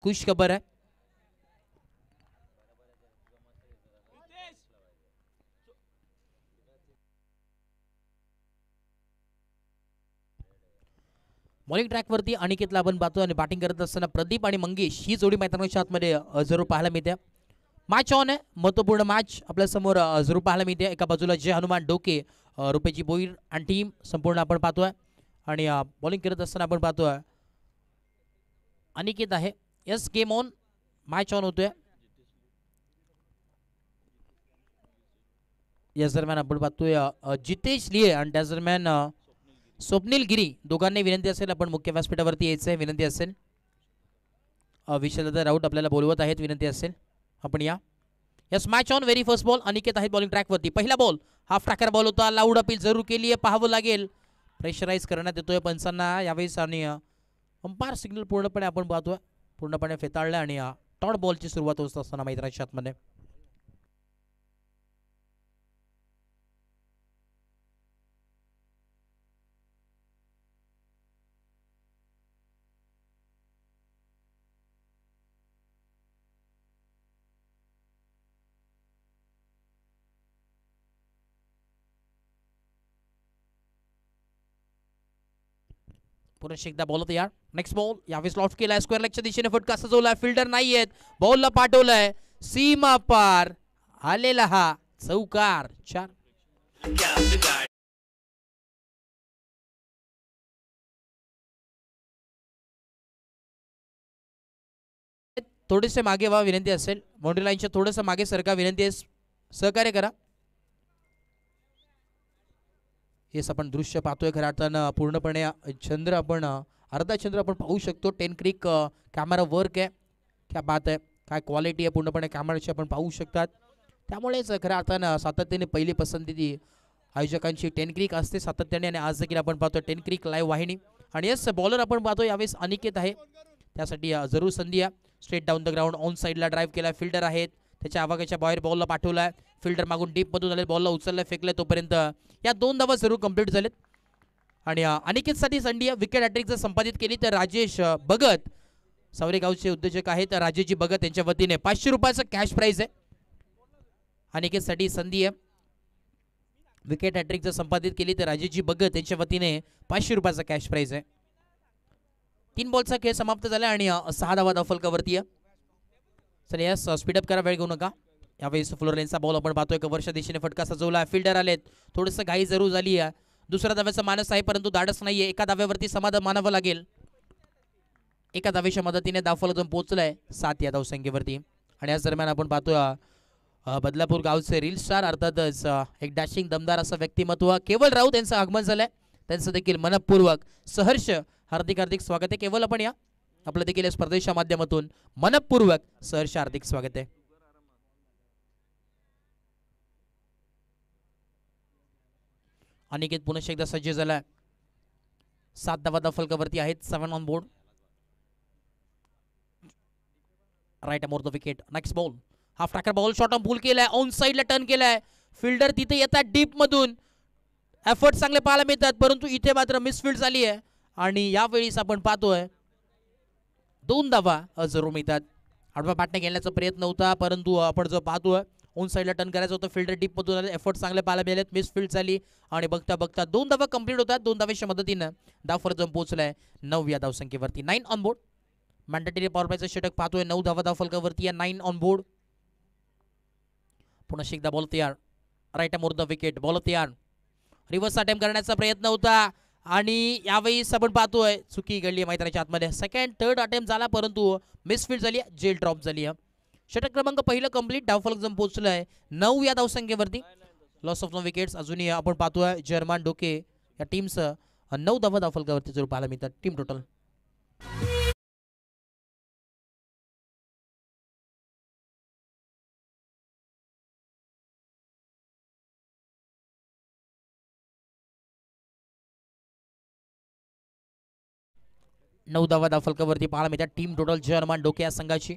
खुश खबर आहे. बॉलिंग ट्रॅकवरती अनिकेतला आपण पाहतो आणि बॅटिंग करत असताना प्रदीप आणि मंगेश ही जोडी मैदानाच्या आतमध्ये जरूर पाहायला मिळते. मॅच ऑन आहे, महत्वपूर्ण मॅच आपल्या समोर जरूर पाहायला मिळते. एका बाजूला जय हनुमान डोके, रुपेची बोईर आणि टीम संपूर्ण आपण पाहतोय आणि बॉलिंग करत असताना आपण पाहतोय अनिकेत आहे. Yes, game on, match on होतोय. याच दरम्यान आपण पाहतोय जितेश लिये आणि त्याच दरम्यान स्वप्नील गिरी दोघांनी विनंती असेल आपण मुख्य व्यासपीठावरती यायचं आहे. विनंती असेल, विशालदा राऊत आपल्याला बोलवत आहेत. विनंती असेल आपण या. Yes, match on, very first ball. Aniket आहेत बॉलिंग ट्रॅकवरती. पहिला बॉल हाफ ट्रॅकर बॉल होता. लाऊड अपील जरूर केली आहे, पाहावं लागेल. प्रेशराईज करण्यात येतोय पंचांना यावेळेस आणि अंपायर सिग्नल पूर्णपणे आपण पाहतोय पूर्णपणे फेताळलं आणि टॉट बॉलची सुरुवात होत असताना मैदानाच्या आतमध्ये. पुन्हा एकदा बॉल होता यार. नेक्स्ट बॉल यावेळेस लॉफ्ट केलाय, स्क्वेअर लेगच्या दिशेने फटका सजवलाय. फिल्डर नाही आहेत, बॉलला पाठवलाय सीमा पार आलेला हा चौकार. 4. थोडेसे मागे व्हा, विनंती असेल. बाउंड्री लाईनच्या थोडंसं मागे सरका, विनंती आहे, सहकार्य करा. हेच आपण दृश्य पाहतोय खऱ्या अर्थानं पूर्णपणे चंद्र आपण अर्धा चंद्र आपण पाहू शकतो. 10 क्रिक कॅमेरा वर्क आहे, क्या बात आहे, काय क्वालिटी आहे पूर्णपणे कॅमेराची आपण पाहू शकतात. त्यामुळेच खऱ्या अर्थानं सातत्याने पहिली पसंती ती आयोजकांची 10 क्रिक असते सातत्याने आणि आज देखील आपण पाहतो 10 क्रिक लाईव्ह वाहिनी. आणि यस, बॉलर आपण पाहतो यावेळेस अनिकेत आहे, त्यासाठी जरूर संधी आहे. Straight down the ground on साईडला ड्राईव्ह केला. फिल्डर आहेत, त्याच्या आवागाच्या बाहेर बॉलला पाठवलाय. फिल्डर मागून डीपमधून आले, बॉलला उचललं फेकलं, तोपर्यंत या 2 धावा जरूर कंप्लीट झालेत. आणि अनिकेतसाठी संधी विकेट हॅट्रिक जर संपादित केली तर राजेश भगत, सावरेगावचे उद्योजक आहेत राजेशजी भगत, यांच्या वतीने 500 रुपयाचं कॅश प्राइज आहे. अनिकेतसाठी संधी आहे, विकेट हॅट्रिक जर संपादित केली तर राजेशजी भगत यांच्या वतीने 500 रुपयाचा कॅश प्राइज आहे. 3 बॉलचा खेळ समाप्त झाला आणि 6 धावा धावफलकावरती आहे. चल यस, स्पीडअप करा, वेळ घेऊ नका. यावेळेस फ्लोर लेनचा बॉल आपण पाहतोय, कव्हरच्या दिशेने फटका सजवला. फिल्डर आलेत, थोडंसं घाई जरूर झाली आहे. दुसऱ्या धाव्याचा मानस आहे परंतु धाडस नाहीये. एका धाव्यावरती समाधान मानावं लागेल. एका धावेच्या मदतीने धावफलक जाऊन पोहोचलाय 7 या धावसंख्येवरती. आणि याच दरम्यान आपण पाहतोय बदलापूर गावचे रील स्टार अर्थातच एक डॅशिंग दमदार असं व्यक्तिमत्व केवल राऊत यांचं आगमन झालंय. त्यांचं देखील मनपूर्वक सहर्ष हार्दिक हार्दिक स्वागत आहे. केवल आपण या, आपलं देखील या स्पर्धेच्या माध्यमातून मनपूर्वक सहर्ष हार्दिक स्वागत आहे. अनिकेत पुन्हा एकदा सज्ज झालाय. 7 धावा धावफलकावरती आहेत. 7 on board. Right arm over the wicket. Next ball half tracker ball, short on pull केलाय, ऑन साईडला टर्न केलाय. फिल्डर तिथे येतात डीप मधून, एफर्ट चांगले पाहायला मिळतात परंतु इथे मात्र मिसफील्ड झाली आहे. आणि यावेळी आपण पाहतोय 2 धावा जरूर मिळतात. आडवा बॅटने घेण्याचा प्रयत्न होता परंतु आपण जो पाहतोय ऑन साईडला टर्न करायचं होतं, फिल्डर डीप मधून आले, एफर्ट चांगले पाहायला मिळालेत, मिसफील्ड झाली आणि बघता बघता 2 धावा कंप्लीट होतात. 2 धावेच्या मदतीनं धावफलक जाऊन पोहोचलाय 9 या धावसंख्येवरती. 9 ऑन बोर्ड. मॅन्डेटरी पॉवर प्लेचं षटक पाहतोय. 9 धावा धावफलकावरती या. 9 ऑन बोर्ड. पुन्हा एकदा बॉल तयार, right arm over the wicket. Ball तयार, रिव्हर्स अटेम्प्ट करण्याचा प्रयत्न होता आणि यावेळी आपण पाहतोय चुकी घडली मैदानाच्या आतमध्ये. सेकंड थर्ड अटेम्प्ट झाला परंतु मिसफील्ड झाली, जेल ड्रॉप झाली. षटक क्रमांक पहिलं कंप्लीट. धावफलक जाऊन पोहोचलाय 9 या धावसंख्येवरती. Loss of 9 wickets. अजूनही आपण पाहतोय जर्मन डोके या टीमचं 9 धावा धावफलकावरती जरूर पाहायला मिळतात. टीम टोटल 9 धावा धावफलकावरती पाहायला मिळतात. टीम टोटल जर्मन डोके या संघाची.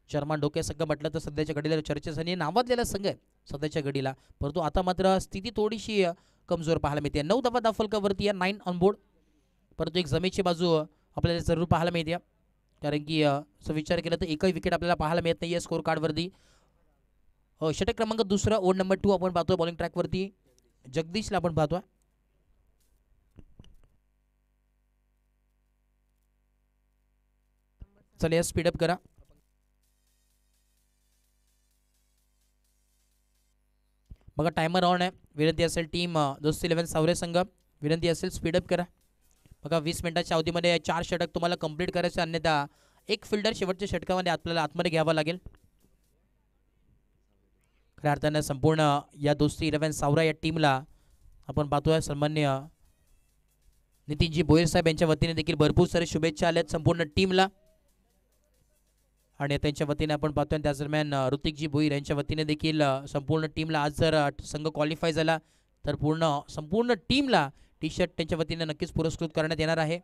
जर्मन डोके संघ म्हटलं तर सध्याच्या घडीला चर्चेसाठी नावाजलेला संघ आहे सध्याच्या घडीला, परंतु आता मात्र स्थिती थोडीशी कमजोर पाहायला मिळते. 9 धावा धावफलकावरती 9 ऑन बोर्ड, परंतु एक जमेची बाजू आपल्याला जरूर पाहायला मिळते. कारण की असं विचार केला तर एकही विकेट आपल्याला पाहायला मिळत नाहीये स्कोर कार्डवरती. षटक क्रमांक दुसरा ओव्हर नंबर 2 आपण पाहतोय बॉलिंग ट्रॅकवरती जगदीशला आपण पाहतोय. चला स्पीडअप करा. बघा टायमर ऑन आहे. विनंती असेल टीम दोस्ती 11 सावरे संघ, विनंती असेल स्पीडअप करा. बघा 20 मिनिटाच्या अवधीमध्ये 4 षटक तुम्हाला कंप्लीट करायचे, अन्यथा एक फिल्डर शेवटच्या षटकामध्ये आपल्याला आतमध्ये घ्यावा लागेल. खऱ्या अर्थानं संपूर्ण या दोस्ती 11 सावरा या टीमला आपण पाहतोय सन्मान्य नितीनजी भोईर साहेब यांच्या वतीने देखील भरपूर सारे शुभेच्छा आल्यात संपूर्ण टीमला. आणि त्यांच्या वतीने आपण पाहतोय त्याच दरम्यान ऋतिकजी भोईर यांच्या वतीने देखील संपूर्ण टीमला आज जर संघ क्वालिफाय झाला तर संपूर्ण टीमला टी शर्ट त्यांच्या वतीने नक्कीच पुरस्कृत करण्यात येणार आहे.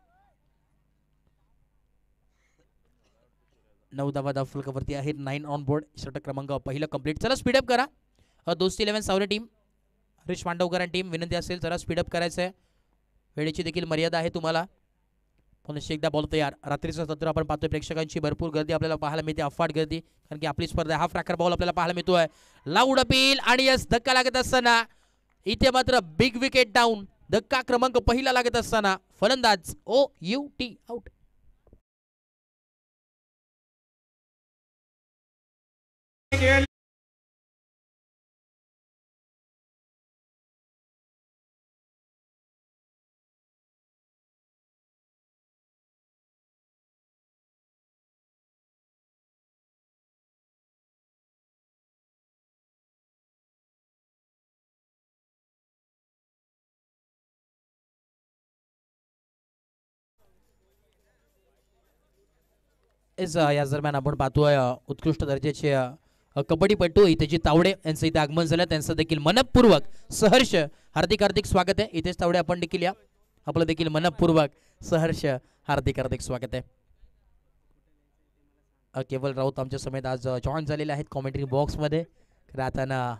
9 धावा धावफलकावरती आहेत. 9 ऑन बोर्ड. षटक क्रमांक पहिला कंप्लीट. चला स्पीडअप करा. दोस्ती 11 सावरे टीम, हरीश मांडवकर टीम, विनंती असेल जरा स्पीडअप करायचं आहे. वेळेची देखील मर्यादा आहे तुम्हाला. पुन्हा एकदा बॉल तयार. रात्रीचं सत्र आपण पाहतोय, प्रेक्षकांची भरपूर गर्दी आपल्याला पाहायला मिळते, अफाट गर्दी, कारण की आपली स्पर्धा हाफ ट्रॅकर बॉल आपल्याला पाहायला मिळतोय. लाऊड अपील आणि यस धक्का लागत असताना इथे मात्र बिग विकेट डाऊन. धक्का क्रमांक पहिला लागत असताना फलंदाज OUT आउट. या दरम्यान आपण पाहतोय उत्कृष्ट दर्जाचे कबड्डीपटू इथे तावडे यांचं इथे आगमन झालं. त्यांचं देखील मनपूर्वक सहर्ष हार्दिक हार्दिक स्वागत आहे. इथेच तावडे आपण देखील या. आपलं देखील मनपूर्वक सहर्ष हार्दिक हार्दिक स्वागत आहे. केवल राऊत आमच्या समेत आज जॉईन झालेले आहेत कॉमेंट्री बॉक्समध्ये. राहताना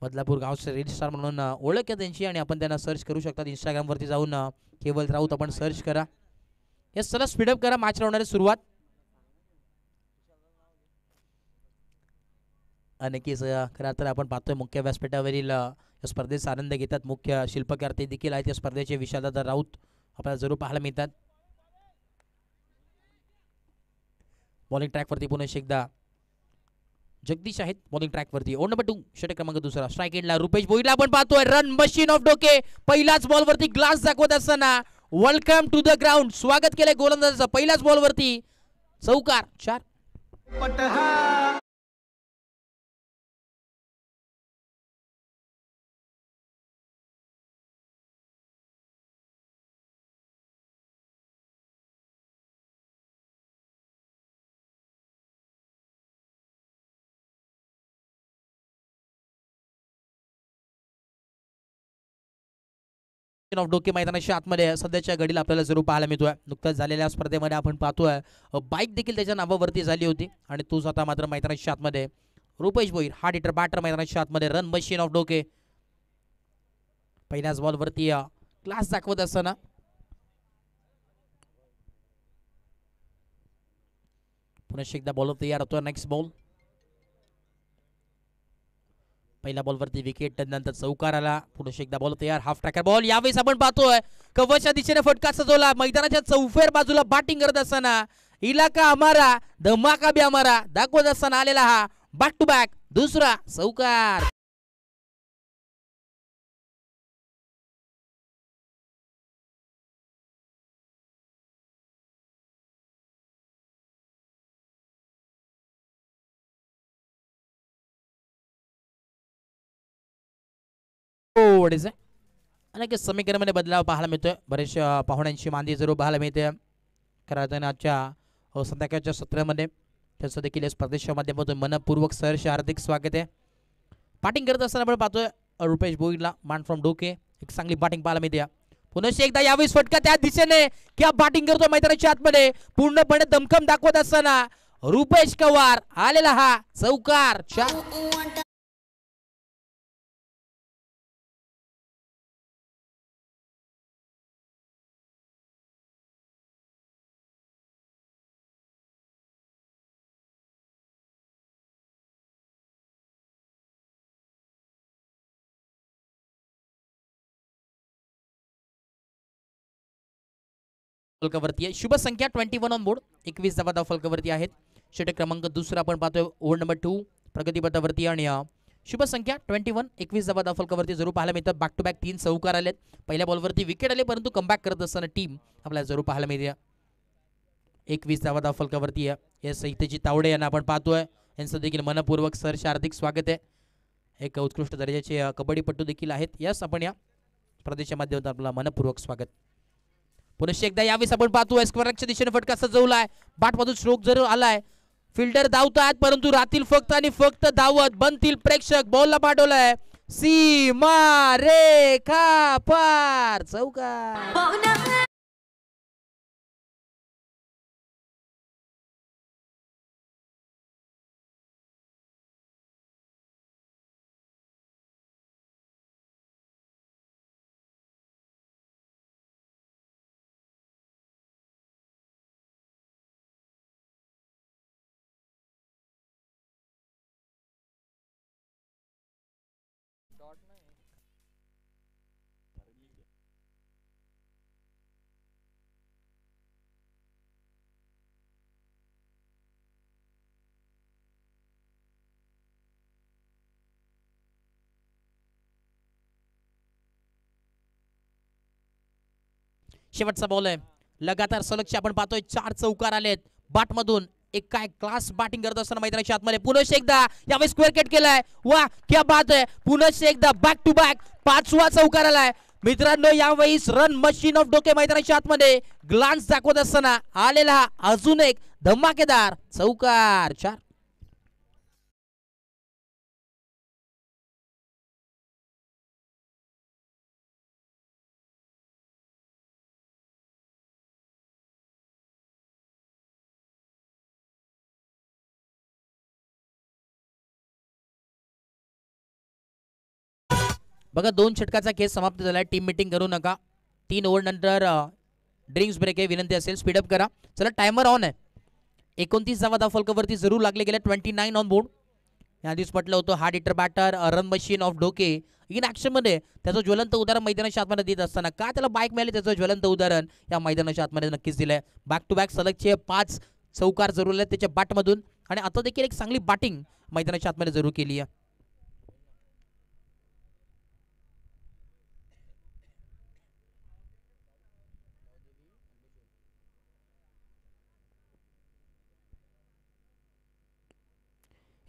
बदलापूर गावचे रील स्टार म्हणून ओळख आहे त्यांची आणि आपण त्यांना सर्च करू शकता. इंस्टाग्रामवरती जाऊन केवल राऊत आपण सर्च करा. यस चला स्पीडअप करा. मॅच होणारी सुरुवात. नक्कीच खरं तर आपण पाहतोय मुख्य व्यासपीठावरील स्पर्धेचा आनंद घेतात मुख्य शिल्पकार ते देखील आहेत या स्पर्धेचे. विशालदादा राऊत आपल्याला जरूर पाहायला मिळतात. बॉलिंग ट्रॅकवरती पुन्हा एकदा जगदीश आहेत बॉलिंग ट्रॅकवरती. ओव्हर नंबर 2 षटक क्रमांक दुसरा. स्ट्राईक एंडला रुपेश भोईरला आपण पाहतोय. रन मशीन ऑफ डोके. पहिल्याच बॉलवरती ग्लास दाखवत असताना वेलकम टू द ग्राउंड. स्वागत केलंय गोलंदाजाचं. पहिल्याच बॉलवरती चौकार. 4. ऑफ डोके मैदानाच्या आतमध्ये सध्याच्या घडीला आपल्याला जरूर पाहायला मिळतोय. नुकत्याच झालेल्या स्पर्धेमध्ये आपण पाहतोय बाईक देखील त्याच्या नावावरती झाली होती आणि तो स्वतः मात्र मैदानाच्या आतमध्ये Rupesh Bhoir hard hitter batter मैदानाच्या आतमध्ये. रन मशीन ऑफ डोके पहिल्याच बॉलवरती क्लास दाखवत असताना पुन्हा एकदा बॉलर तयार होतो. Next ball. पहिल्या बॉलवरती विकेट नंतर चौकार आला. पुन्हा एकदा बॉल तयार. Half tracker ball. यावेळेस आपण पाहतोय कव्हरच्या दिशेने फटका सजवला. मैदानाच्या चौफेर बाजूला बॅटिंग करत असताना इलाका हमारा धमाका भी हमारा दाखवत असताना आलेला हा बॅक टू बॅक दुसरा चौकार. अनेक समीकरणामध्ये बदलाव पाहायला मिळतोय. बरेचशा पाहुण्यांची मांदी जरूर पाहायला मिळते. कारण आजच्या संध्याकाळच्या सत्रामध्ये त्याचं देखील स्पर्धेच्या माध्यमातून मनपूर्वक सहर्ष हार्दिक स्वागत आहे. बॅटिंग करत असताना आपण पाहतोय रुपेश भोईरला मान फ्रॉम डोके एक चांगली बॅटिंग पाहायला मिळते. पुन्हा एकदा यावेळेस फटका त्या दिशेने क्या बॅटिंग करतोय मैदानाच्या आतमध्ये पूर्णपणे दमखम दाखवत असताना रुपेश पवार आलेला हा चौकार. 4. फलकावरती आहे. शुभ संख्या 21 ऑन बोर्ड. 21 धावा फलकावरती आहेत. षटक क्रमांक दुसरा आपण पाहतोय ओव्हर नंबर 2 प्रगतीपथावरती आणि शुभ संख्या 21 21 धावा फलकावरती जरूर पाहायला मिळतात. बॅक टू बॅक 3 चौकार आलेत. पहिल्या बॉलवरती विकेट आले परंतु कमबॅक करत असताना टीम आपल्याला जरूर पाहायला मिळते. 21 धावा फलकावरती आहे. एस इतेजी तावडे यांना आपण पाहतोय. यांचं देखील मनपूर्वक सरचे हार्दिक स्वागत आहे. एक उत्कृष्ट दर्जाचे कबड्डीपटू देखील आहेत. यस आपण या प्रदेशाच्या माध्यमातून आपला मनपूर्वक स्वागत. पुन्हा एकदा यावेळेस आपण पाहतोय स्क्वेअरच्या दिशेने फटका सजवलाय. बाटमधून स्ट्रोक जरूर आलाय. फिल्डर धावतात परंतु राहतील फक्त आणि फक्त धावत बनतील प्रेक्षक. बॉलला पाठवलाय सीमा रेखा पार चौकार. शेवटचा बॉल आहे. लगातार सलगचे आपण पाहतोय 4 चौकार आलेत बाटमधून. एक काय क्लास बॅटिंग करत असताना मैदानाच्या आतमध्ये पुन्हा एकदा यावेळी स्क्वेअर कट केलाय. वा क्या बात आहे. पुन्हा एकदा बॅक टू बॅक 5वा चौकार आलाय. मित्रांनो यावेळी रन मशीन ऑफ डोके मैदानाच्या आतमध्ये ग्लान्स दाखवत असताना आलेला अजून एक धमाकेदार चौकार. 4 बघा 2 षटकाचा खेळ समाप्त झालाय. टीम मीटिंग करू नका. 3 ओव्हर नंतर ड्रिंक्स ब्रेक आहे. विनंती असेल स्पीडअप करा. चला टायमर ऑन आहे. 29 धावा फलकावरती जरूर लागले गेले. 29 ऑन बोर्ड. याआधीच म्हटलं होतं hard hitter batter run machine of Doke in ॲक्शनमध्ये त्याचं ज्वलंत उदाहरण मैदानाच्या आतमध्ये देत असताना का त्याला बाईक मिळाली त्याचं ज्वलंत उदाहरण या मैदानाच्या आतमध्ये नक्कीच दिलंय. बॅक टू बॅक सलगचे 5 चौकार जरूर आहेत त्याच्या बॅटमधून आणि आता देखील एक चांगली बॅटिंग मैदानाच्या आतमध्ये जरूर केली आहे.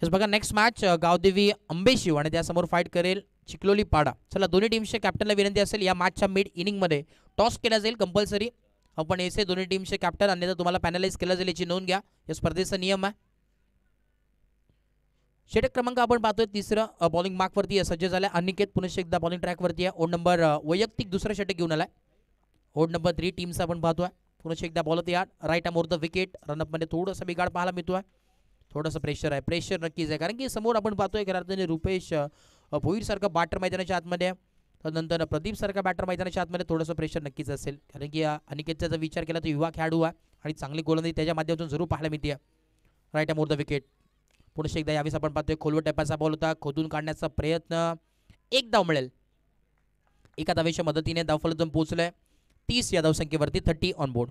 बघा नेक्स्ट मॅच गावदेवी अंबेशिव आणि त्यासमोर फाईट करेल चिखलोली पाडा. चला दोन्ही टीमच्या कॅप्टनला विनंती असेल या मॅचच्या मिड इनिंगमध्ये टॉस केला जाईल कंपल्सरी. आपण एसे दोन्ही टीमचे कॅप्टन अन्यथा तुम्हाला पॅनलाइज केलं जाईल याची नोंद घ्या. या स्पर्धेचा नियम आहे. षटक क्रमांक आपण पाहतोय तिसरं बॉलिंग मार्कवरती सज्ज झालाय. अनिकेत पुन्हा एकदा बॉलिंग ट्रॅकवरती आहे. ओड नंबर वैयक्तिक दुसरं षटक घेऊन आलाय. ओड नंबर 3 टीमचा आपण पाहतोय. पुन्हा एकदा बॉल तयार. Right arm over the wicket. रनअपमध्ये थोडंसं बिघाड पाहायला मिळतोय. थोडंसं प्रेशर आहे. प्रेशर नक्कीच आहे कारण की समोर आपण पाहतोय खऱ्या अर्थाने रुपेश भोईरसारखा बॅटर मैदानाच्या आतमध्ये नंतर प्रदीप सारखा बॅटर मैदानाच्या आतमध्ये थोडंसं प्रेशर नक्कीच असेल कारण की अनिकेतचा जर विचार केला तर युवा खेळाडू आहे आणि चांगली गोलंदाजी त्याच्या माध्यमातून जरूर पाहायला मिळते. Right arm over the wicket. पुन्हा एकदा यावेळेस आपण पाहतोय खोलवर टप्प्याचा बॉल होता. खोदून काढण्याचा प्रयत्न. एक धाव मिळेल. एका धावेच्या मदतीने धावफलक पोहोचलंय 30 या धावसंख्येवरती. 30 ऑन बोर्ड.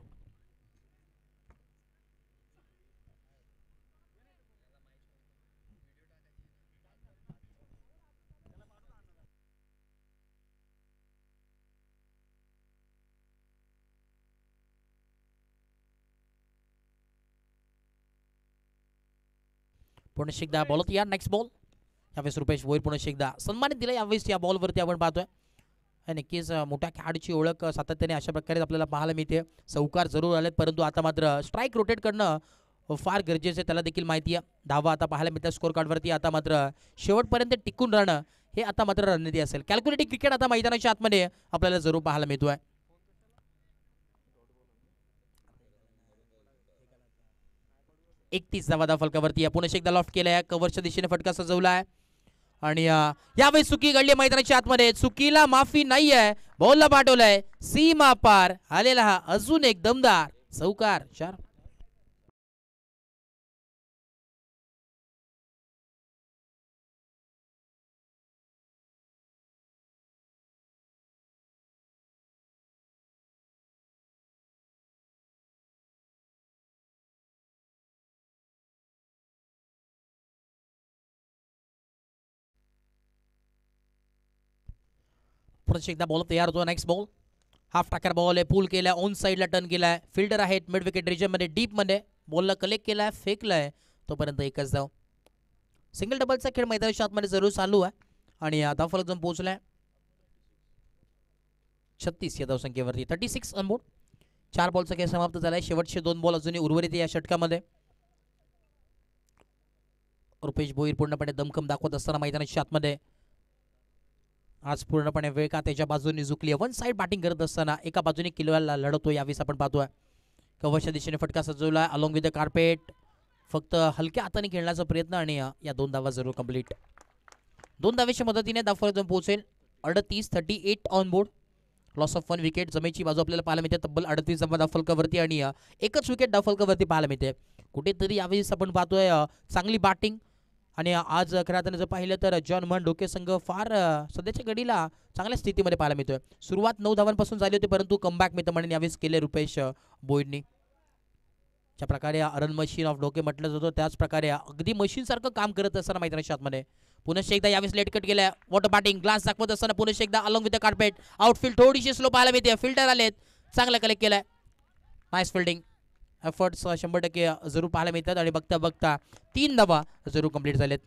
पुन्हा एकदा बॉल या नेक्स्ट बॉल. यावेळेस रुपेश भोईर पुन्हा एकदा सन्मानित दिला. यावेळेस या बॉलवरती आपण पाहतोय नक्कीच मोठ्या खेळाडूची ओळख सातत्याने अशा प्रकारे आपल्याला पाहायला मिळते. चौकार जरूर आलेत परंतु आता मात्र स्ट्राईक रोटेट करणं फार गरजेचं आहे. त्याला देखील माहिती आहे. धावा आता पाहायला मिळतात स्कोर कार्डवरती. आता मात्र शेवटपर्यंत टिकून राहणं हे आता मात्र रणनीती असेल. कॅल्क्युलेटिंग क्रिकेट आता मैदानाच्या आतमध्ये आपल्याला जरूर पाहायला मिळतोय. 31 धावा फलकावरती पुन्हा एकदा लॉफ्ट केलाय. कव्हरच्या दिशेने फटका सजवलाय आणि यावेळी चुकी घडली मैदानाच्या आतमध्ये. चुकीला माफी नाही आहे. बॉलला पाठवलाय सीमा पार आलेला हा अजून एक दमदार चौकार. 4 परत एकदा बॉल तयार होतो. नेक्स्ट बॉल हाफ टाकर बॉल आहे, पूल केलाय, ऑन साईडला टर्न केलाय, फिल्डर आहेत मिड विकेट रिजनमध्ये डीपमध्ये, बॉलला कलेक्ट केलाय, फेकलाय, तोपर्यंत एकच धाव. सिंगल डबलचा खेळ मैदानाच्या आतमध्ये जरूर चालू आहे आणि धावफलक जाऊन पोहोचलाय 36 या धावसंख्येवरती. 36 ऑन बोर्ड. 4 बॉलचा खेळ समाप्त झालाय. शेवटचे 2 बॉल अजूनही उर्वरित या षटकामध्ये. रुपेश भोईर पूर्णपणे दमखम दाखवत असताना मैदानाच्या आतमध्ये आज पूर्णपणे वेळ का त्याच्या बाजूने झुकली. वन साइड बॅटिंग करत असताना एका बाजूने किलवाला लढतो. यावेळेस आपण पाहतोय कव्हरच्या दिशेने फटका सजवला अलॉंग विथ द कार्पेट. फक्त हलक्या हाताने खेळण्याचा प्रयत्न आणि या 2 धावा जरूर कंप्लीट. 2 धावेच्या मदतीने धावफलक जाऊन पोहोचेल 38 on board. Loss of 1 wicket. जमेची बाजू आपल्याला पाहायला मिळते तब्बल 38 धावफलकावरती आणि एकच विकेट धावफलकावरती पाहायला मिळते. कुठेतरी यावेळेस आपण पाहतोय चांगली बॅटिंग आणि आज खऱ्या अर्थाने जर पाहिलं तर जॉन मन डोके संघ फार सध्याच्या घडीला चांगल्या स्थितीमध्ये पाहायला मिळतोय. सुरुवात 9 धावांपासून झाली होती परंतु कमबॅक मित्रमंडळीने यावेळेस केले रुपेश भोईरनी. ज्या प्रकारे रन मशीन ऑफ डोके म्हटलं जातं त्याच प्रकारे अगदी मशीन सारखं काम करत असताना मैदानाच्या आतमध्ये पुन्हा एकदा यावेळेस लेट कट केलाय. वॉटर बॅटिंग ग्लास दाखवत असताना पुन्हा एकदा along with the carpet. Outfield थोडीशी स्लो पाहायला मिळते. फिल्डर आलेत, चांगलं कलेक्ट केलाय. नाईस फिल्डिंग एफर्ट्स 100% जरूर पाहायला मिळतात आणि बघता बघता 3 धावा जरूर कंप्लीट झालेत.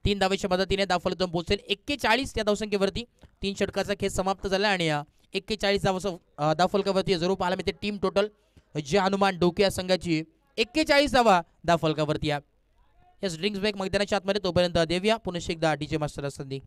3 धावेच्या मदतीने धावफलक जाऊन पोहोचेल 41 या धावसंख्येवरती. 3 षटकाचा खेळ समाप्त झाला आणि 41 धावफलकावरती जरूर पाहायला मिळते टीम टोटल जे हनुमान डोके या संघाची 41 धावा धावफलकावरती आहे. यस ड्रिंक्स ब्रेक मैदानाच्या आतमध्ये तोपर्यंत देऊया पुन्हा एकदा डीजे मास्टर संधी.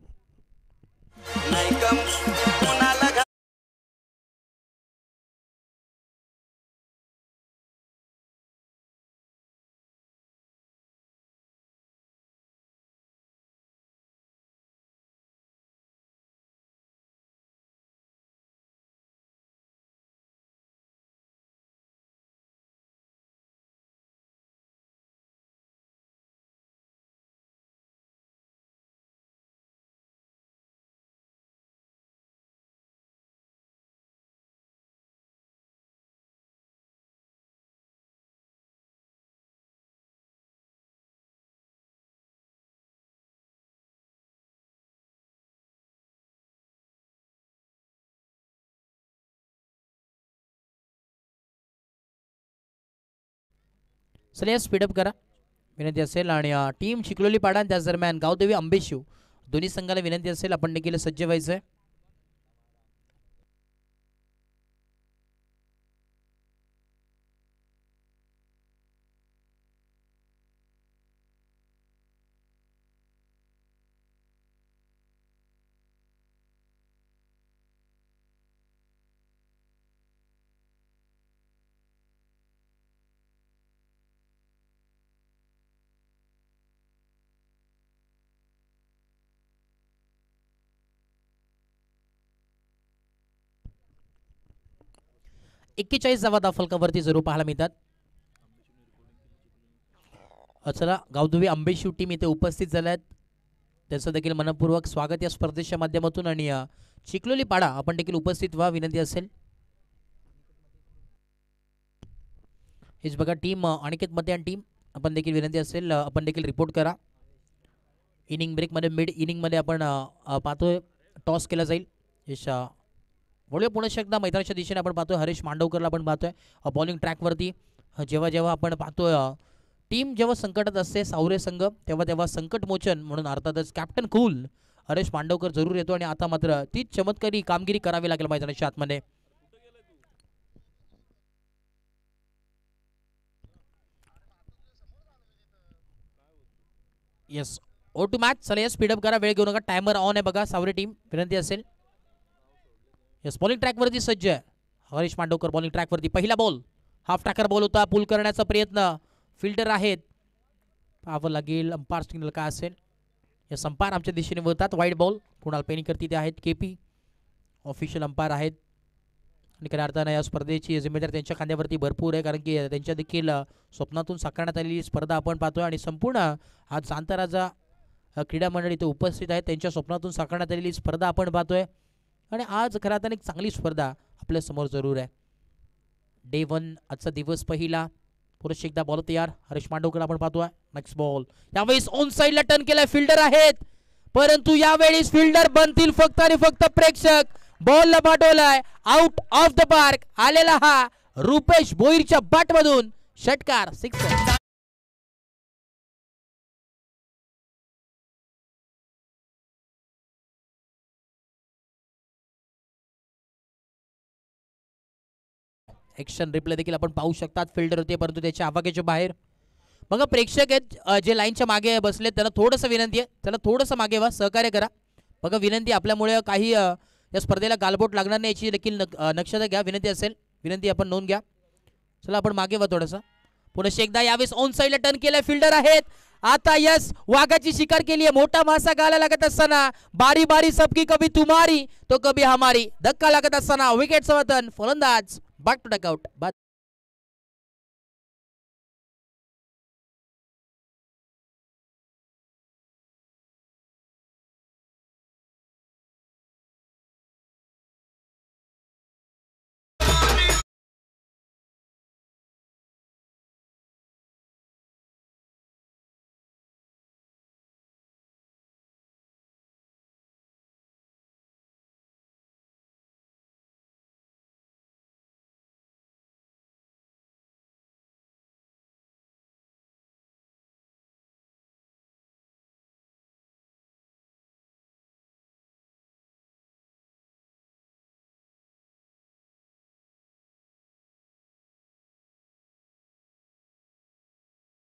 चला स्पीडअप करा विनंती असेल आणि टीम चिखलोली पाडा त्याच दरम्यान गावदेवी आंबेशिव दोन्ही संघाला विनंती असेल आपण देखील सज्ज व्हायचं आहे. एक्केचाळीस धावा धावफलकावरती जरूर पाहायला मिळतात. चला गावदेवी आंबेशिव टीम इथे उपस्थित झाल्यात त्यांचं देखील मनपूर्वक स्वागत या स्पर्धेच्या माध्यमातून आणि चिखलोली पाडा आपण देखील उपस्थित व्हा विनंती असेल. हेच बघा टीम अनिकेत मते आणि टीम आपण देखील विनंती असेल आपण देखील रिपोर्ट करा. इनिंग ब्रेकमध्ये मिड इनिंगमध्ये आपण पाहतोय टॉस केला जाईल. यश वळूया पुन्हा एकदा मैदानाच्या दिशेने आपण पाहतोय हरीश मांडवकरला आपण पाहतोय बॉलिंग ट्रॅकवरती. जेव्हा जेव्हा आपण पाहतोय टीम जेव्हा संकटात असते सावरे संघ तेव्हा तेव्हा संकटमोचन म्हणून अर्थातच कॅप्टन कूल हरीश मांडवकर जरूर येतो आणि आता मात्र तीच चमत्कारी कामगिरी करावी लागेल मैदानाच्या आतमध्ये. Yes oh too much. चला स्पीडअप करा वेळ घेऊ नका टायमर ऑन आहे बघा सावरे टीम विनंती असेल. यस बॉलिंग ट्रॅकवरती सज्ज आहे हरीश मांडवकर. बॉलिंग ट्रॅकवरती पहिला बॉल हाफ टाकर बॉल होता पुल करण्याचा प्रयत्न फिल्डर आहेत पाहावं लागेल अंपायर सिग्नल काय असेल. यस अंपायर आमच्या दिशेने वळतात. वाईड बॉल कुणाल पेनीकर तिथे आहेत केपी ऑफिशियल अंपायर आहेत आणि खऱ्या अर्थानं या स्पर्धेची जिम्मेदारी त्यांच्या खांद्यावरती भरपूर आहे कारण की त्यांच्या देखील स्वप्नातून साकारण्यात आलेली स्पर्धा आपण पाहतोय आणि संपूर्ण आज जांताराजा क्रीडा मंडळ इथे उपस्थित आहेत त्यांच्या स्वप्नातून साकारण्यात आलेली स्पर्धा आपण पाहतोय आणि आज खऱ्या अर्थाने एक चांगली स्पर्धा आपल्या समोर जरूर आहे. डे 1 आजचा दिवस पहिला. पुरुष एकदा बॉल तयार हरीश मांडवकर आपण पाहतोय. नेक्स्ट बॉल यावेळेस ऑन साइडला टर्न केलाय फिल्डर आहेत परंतु यावेळेस फिल्डर बनतील फक्त आणि फक्त प्रेक्षक. बॉलला पाठवलाय आउट ऑफ द पार्क आलेला हा रुपेश भोईरच्या बॅट मधून षटकार सिक्सर. एक्शन रिप्ले देखील आपण पाहू शकतात. फिल्डर होते परंतु त्याच्या आवाक्याच्या बाहेर. बघा प्रेक्षक आहेत जे लाईनच्या मागे बसले त्याला थोडंसं विनंती आहे, त्याला थोडंसं मागे व्हा, सहकार्य करा. बघा विनंती, आपल्यामुळे काही या स्पर्धेला गालबोट लागणार नाही याची देखील नक्षता घ्या. विनंती असेल, विनंती आपण नोंद घ्या. चला आपण मागे व्हा थोडंसं. पुन्हा एकदा यावेळेस ऑन साईडला टर्न केलाय, फिल्डर आहेत. आता यस वाघाची शिकार केली आहे. मोठा मासा गाला लागत असताना बारी बारी सबकी कभी तुम्हारी तो कभी हमारी धक्का लागत असताना विकेटचं वतन. फलंदाज बॅक टू डकआउट.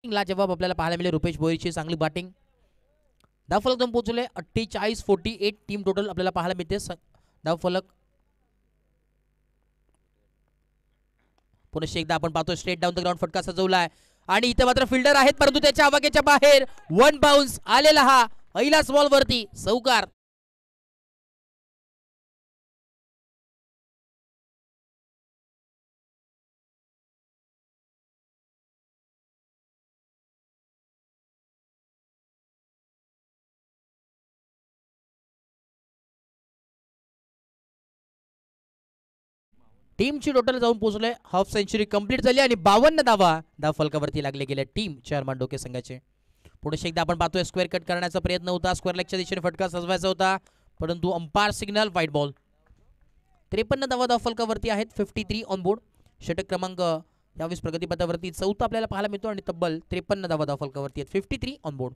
ला जवाब आपल्याला पाहायला मिळेल. रुपेश भोईरची चांगली बॅटिंग. धावफलक दोन पोहोचले 48-48 टीम टोटल आपल्याला पाहायला मिळते. धावफलक पुन्हा एकदा आपण पाहतो स्ट्रेट डाऊन द ग्राउंड फटका सजवलाय आणि इथे मात्र फिल्डर आहेत परंतु त्याच्या आवाक्याच्या बाहेर. वन बाउन्स आलेला हा पहिलाच बॉल वरती चौकार. टीमची टोटल जाऊन पोहोचले. हाफ सेंचुरी कंप्लीट झाली आणि 52 धाव फलकावरती लागले गेले टीम चेअरमन डोके संघाचे. पुढे एकदा आपण पाहतोय स्क्वेअर कट करण्याचा प्रयत्न होता, स्क्वेअर लेगच्या दिशेने फटका सजवायचा होता परंतु अंपायर सिग्नल व्हाईट बॉल. 53 धाव फलकावरती आहेत. 53 ऑन बोर्ड. षटक क्रमांक 22 प्रगतीपथावरती चौथा आपल्याला पाहायला मिळतो आणि तब्बल 53 धाव फलकावरती आहेत. 53 ऑन बोर्ड.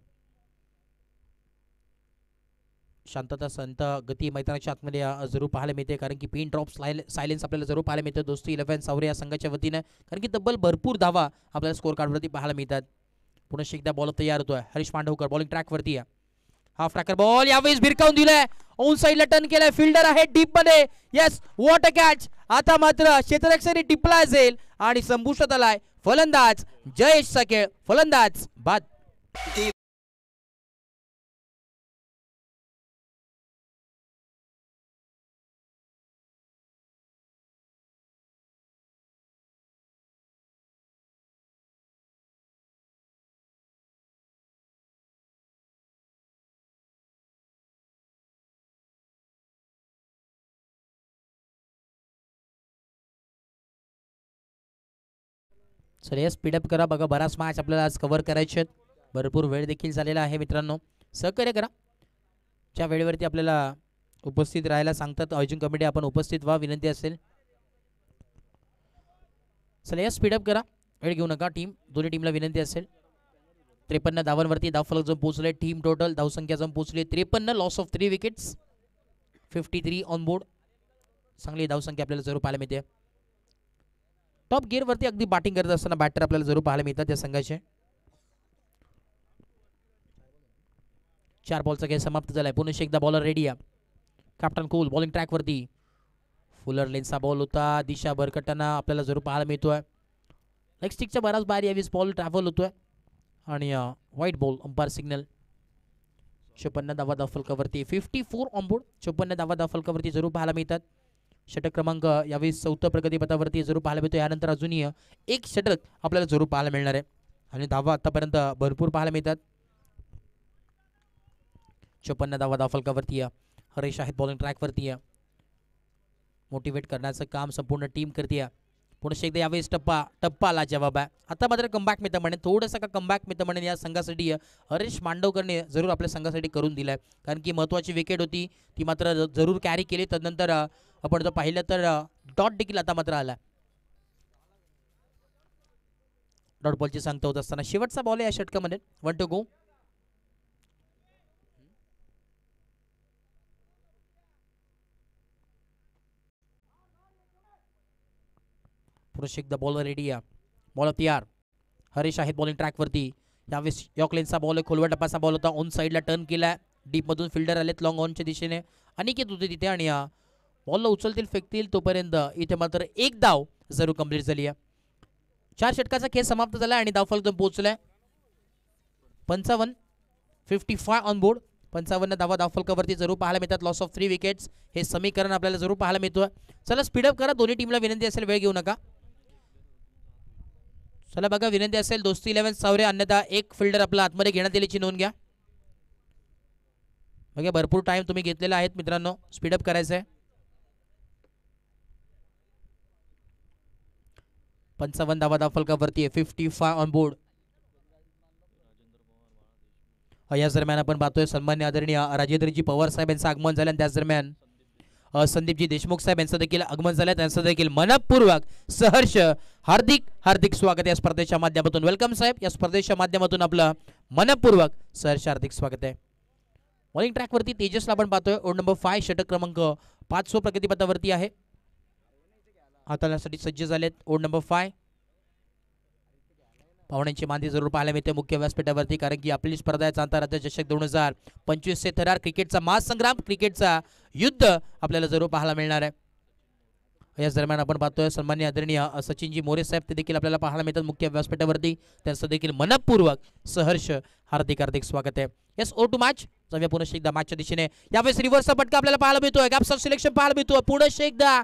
शांतता संत गती मैदानाच्या आतमध्ये जरूर पाहायला मिळते कारण की पिन ड्रॉप सायलेन्स आपल्याला जरूर पाहायला मिळतं दोस्ती 11 सावरे या संघाच्या वतीनं कारण की तब्बल भरपूर धावा आपल्याला स्कोर कार्डवरती पाहायला मिळतात. पुन्हा एकदा बॉल तयार होतोय. हरीश पांडवकर बॉलिंग ट्रॅकवरती आहे. हाफ ट्रॅकर बॉल यावेळेस भिरकावून दिलाय. ऑन साईडला टर्न केलाय. फिल्डर आहे डीप मध्ये. Yes what a catch. आता मात्र क्षेत्ररक्षक टिपला असेल आणि संपुष्टात आलाय फलंदाज जयेश सकेळ. फलंदाज बाद. सर हे स्पीडअप करा. बघा बराच मॅच आपल्याला आज कव्हर करायचे आहेत. भरपूर वेळ देखील झालेला आहे मित्रांनो. सहकार्य करा. ज्या वेळेवरती आपल्याला उपस्थित राहायला सांगतात आयोजन कमिटी आपण उपस्थित व्हा विनंती असेल. चला या स्पीडअप करा. वेळ घेऊ नका. टीम दोन्ही टीमला विनंती असेल. 53 धावांवरती धावफलक जाऊन पोहोचले. टीम टोटल धावसंख्या जाऊन पोहोचली 53. Loss of 3 wickets. 53 on board. चांगली धावसंख्या आपल्याला जरूर पाहायला मिळते. टॉप गिअर वरती अगदी बॅटिंग करत असताना बॅटर आपल्याला जरूर पाहायला मिळतात त्या संघाचे. 4 बॉलचा खेळ समाप्त झालाय. पुन्हा एकदा बॉलर रेडी आहे. कॅप्टन कोल बॉलिंग ट्रॅक वरती. फुलर लेनचा बॉल होता. दिशा भरकटताना आपल्याला जरूर पाहायला मिळतोय. लेग स्टिकच्या बराच बाहेर यावेळेस बॉल ट्रॅव्हल होतोय आणि व्हाईट बॉल अंपायर सिग्नल. 56 धावा धावफलकावरती. 54 ऑन बोर्ड. 56 धावा धावफलकावरती जरूर पाहायला मिळतात. षटक क्रमांक यावेळेस चौथं प्रगतीपथावरती जरूर पाहायला मिळतो. यानंतर अजूनही एक षटक आपल्याला जरूर पाहायला मिळणार आहे आणि धावा आतापर्यंत भरपूर पाहायला मिळतात. 54 धावा धावफलकावरती हरीश आहेत बॉलिंग ट्रॅकवरती. मोटिवेट करण्याचं काम संपूर्ण टीम करते. पुन्हा एकदा यावेळेस टप्पा आला जवाब आहे. आता मात्र कमबॅक मी तर म्हणेन, थोडंसं का कमबॅक मी तर म्हणेन या संघासाठी हरीश मांडवकरने जरूर आपल्या संघासाठी करून दिलं आहे. कारण की महत्त्वाची विकेट होती ती मात्र जरूर कॅरी केली. त्यानंतर आपण जर पाहिलं तर डॉट देखील आता मात्र आला. डॉट बॉलची सांगता होत असताना शेवटचा बॉल आहे या षटकामध्ये. 1 to go. पुरुष एकदा बॉलर रेडी आहे. बॉल तयार. हरीश आहेत बॉलिंग ट्रॅकवरती. यावेळेस यॉकलेनचा बॉल आहे. खोलवा टप्पाचा बॉल होता. ऑन साईडला टर्न केला. डीपमधून फिल्डर आलेत लॉंग ऑनच्या दिशेने. अनिकेत होते तिथे आणि बॉलला उचलतील फेकतील तोपर्यंत इथे मात्र एक धाव जरूर कंप्लीट झाली आहे. 4 षटकाचा खेळ समाप्त झाला आणि धावफलक पोहोचलाय 55 ऑन बोर्ड. 55 धावा धावफलकावरती जरूर पाहायला मिळतात. लॉस ऑफ 3 विकेट्स हे समीकरण आपल्याला जरूर पाहायला मिळतोय. चला स्पीडअप करा. दोन्ही टीमला विनंती असेल वेळ घेऊ नका. चला बघा विनंती असेल दोस्ती 11 सावरे अन्यथा एक फिल्डर आपला आतमध्ये घेण्यात आल्याची नोंद घ्या. बघा भरपूर टाइम तुम्ही घेतलेला आहेत मित्रांनो. स्पीडअप करायचं आहे. 55 धावा धावफलकावरती आहे. 55 ऑन बोर्ड. याच दरम्यान आपण पाहतोय सन्मान्य आदरणीय राजेंद्रजी पवार साहेब यांचं आगमन झालं आणि त्याच दरम्यान संदीपजी देशमुख साहेब यांचं देखील आगमन झालं. त्यांचं देखील मनपूर्वक सहर्ष हार्दिक स्वागत या स्पर्धेच्या माध्यमातून. वेलकम साहेब. या स्पर्धेच्या माध्यमातून आपलं मनपूर्वक सहर्ष हार्दिक स्वागत आहे. बॉलिंग ट्रॅकवरती तेजसला आपण पाहतोय. ओड नंबर 5 षटक क्रमांक 5 प्रगतीपथावरती आहे. हाताळण्यासाठी सज्ज झालेत. ओड नंबर 5 पाहुण्यांची मांदी जरूर पाहायला मिळते मुख्य व्यासपीठावरती. कारण की आपली स्पर्धा आहे आंतरराष्ट्रीय चषक 2025 चे थरार क्रिकेटचा महासंग्राम क्रिकेटचा युद्ध आपल्याला जरूर पाहायला मिळणार आहे. याच दरम्यान आपण पाहतोय सन्मान्य आदरणीय सचिनजी मोरे साहेब ते देखील आपल्याला पाहायला मिळतात मुख्य व्यासपीठावरती. त्यांचं देखील मनपूर्वक सहर्ष हार्दिक स्वागत आहे. यस ओ टू मॅच जाऊया पुन्हा एकदा मॅचच्या दिशेने. यावेळेस रिव्हर्सचा फटका आपल्याला पाहायला मिळतोय. गॅप्स ऑफ सिलेक्शन पाहायला मिळतोय. पुन्हा एकदा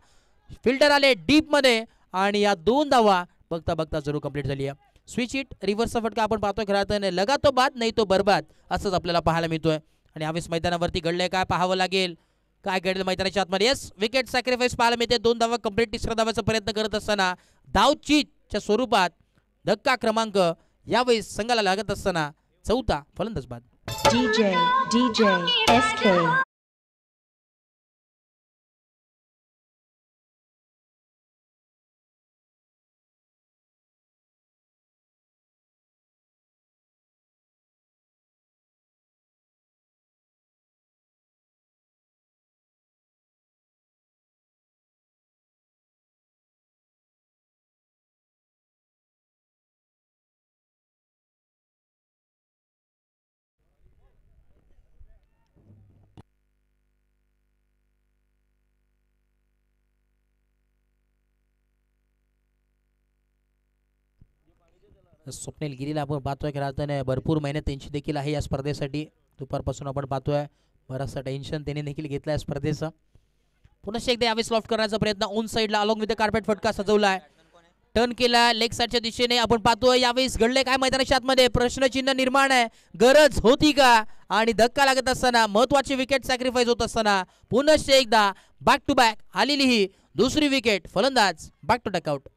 फिल्डर आले डीप मध्ये आणि या 2 धावा बघता बघता जरूर कंप्लीट झाली आहे. स्विच हिट रिव्हर्सचा फटका आपण पाहतोय. खरं लगा तो बाद नाही तो बरबाद असंच आपल्याला पाहायला मिळतोय. आणि यावेळेस मैदानावरती घडलंय काय पाहावं लागेल. काय घडलं मैदानाच्या आतमध्ये. येस विकेट सॅक्रिफाईस पाहायला मिळते. 2 धावा कंप्लीट. तिसऱ्या धावाचा प्रयत्न करत असताना धावचीतच्या स्वरूपात धक्का क्रमांक यावेळेस संघाला लागत असताना 4था फलंदाज बाद. DJ SK स्वप्नील गिरीला आपण पाहतोय. खेळताना भरपूर मेहनत त्यांची देखील आहे या स्पर्धेसाठी. दुपारपासून आपण पाहतोय बराचसा टेन्शन त्यांनी देखील घेतलं आहे स्पर्धेचं. पुन्हा एकदा यावेळेस लॉफ्ट करण्याचा प्रयत्न. ऑन साईडला अलॉंग विथ कार्पेट फटका सजवलाय. टर्न केला लेग साईडच्या दिशेने. आपण पाहतोय यावेळेस घडले काय मैदानाच्या आतमध्ये प्रश्नचिन्ह निर्माण आहे. गरज होती का. आणि धक्का लागत असताना महत्वाची विकेट सॅक्रिफाईस होत असताना पुन्हा एकदा बॅक टू बॅक आलेली ही दुसरी विकेट. फलंदाज बॅक टू डकआउट.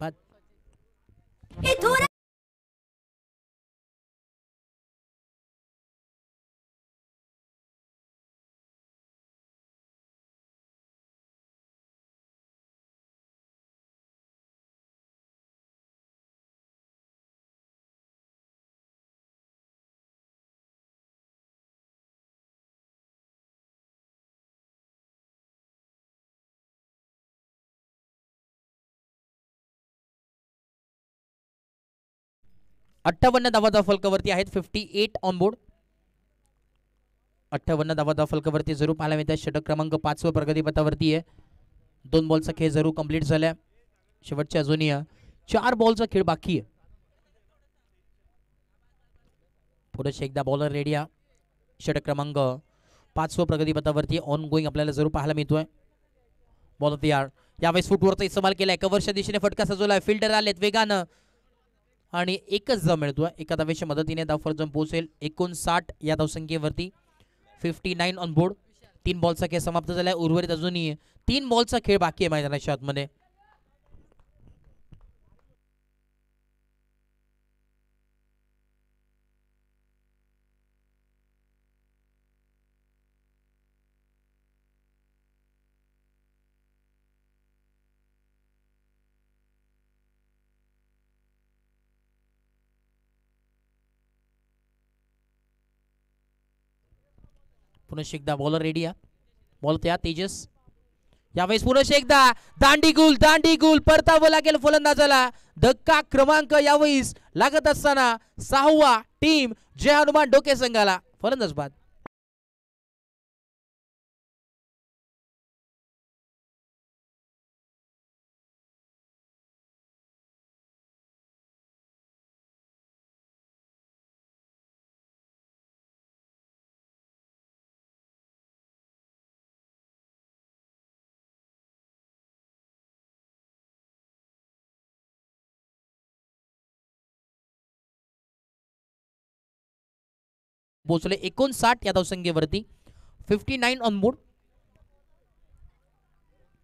अठ्ठावन्न धावा फलकावरती आहेत. 58 ऑन बोर्ड. 58 धावा फलकावरती जरूर पाहायला मिळतात. षटक क्रमांक 5 प्रगतीपथावरती आहे. 2 बॉलचा खेळ जरूर कंप्लीट झाला. शेवटच्या अजूनही 4 बॉलचा खेळ बाकी आहे. पुढे एकदा बॉलर रेडी आहे. षटक क्रमांक 5 प्रगतीपथावरती ऑन गोईंग आपल्याला जरूर पाहायला मिळतोय. बॉलर तयार. यावेळेस फुटवरचा इस्तेमाल केलाय. कव्हरच्या दिशेने फटका सजवलाय. फिल्डर आलेत वेगानं आणि एकच धाव मिळतोय. एका धावेच्या मदतीने धावफलक जम पोहोचेल 59 या धावसंख्येवरती. 59 ऑन बोर्ड. 3 बॉलचा खेळ समाप्त झालाय. उर्वरित अजूनही 3 बॉलचा खेळ बाकी आहे मैदानाच्या आतमध्ये. पुन्हा एकदा बॉलर रेडी आहे. बॉल तयार तेजस. यावेळेस पुन्हा एकदा दांडी गुल परतावं लागेल फलंदाजाला. धक्का क्रमांक यावेळेस लागत असताना 6वा टीम जय हनुमान डोके संघाला. फलंदाज बाद. पोहोचले 59 या धावसंख्येवरती. 59 ऑन बोर्ड.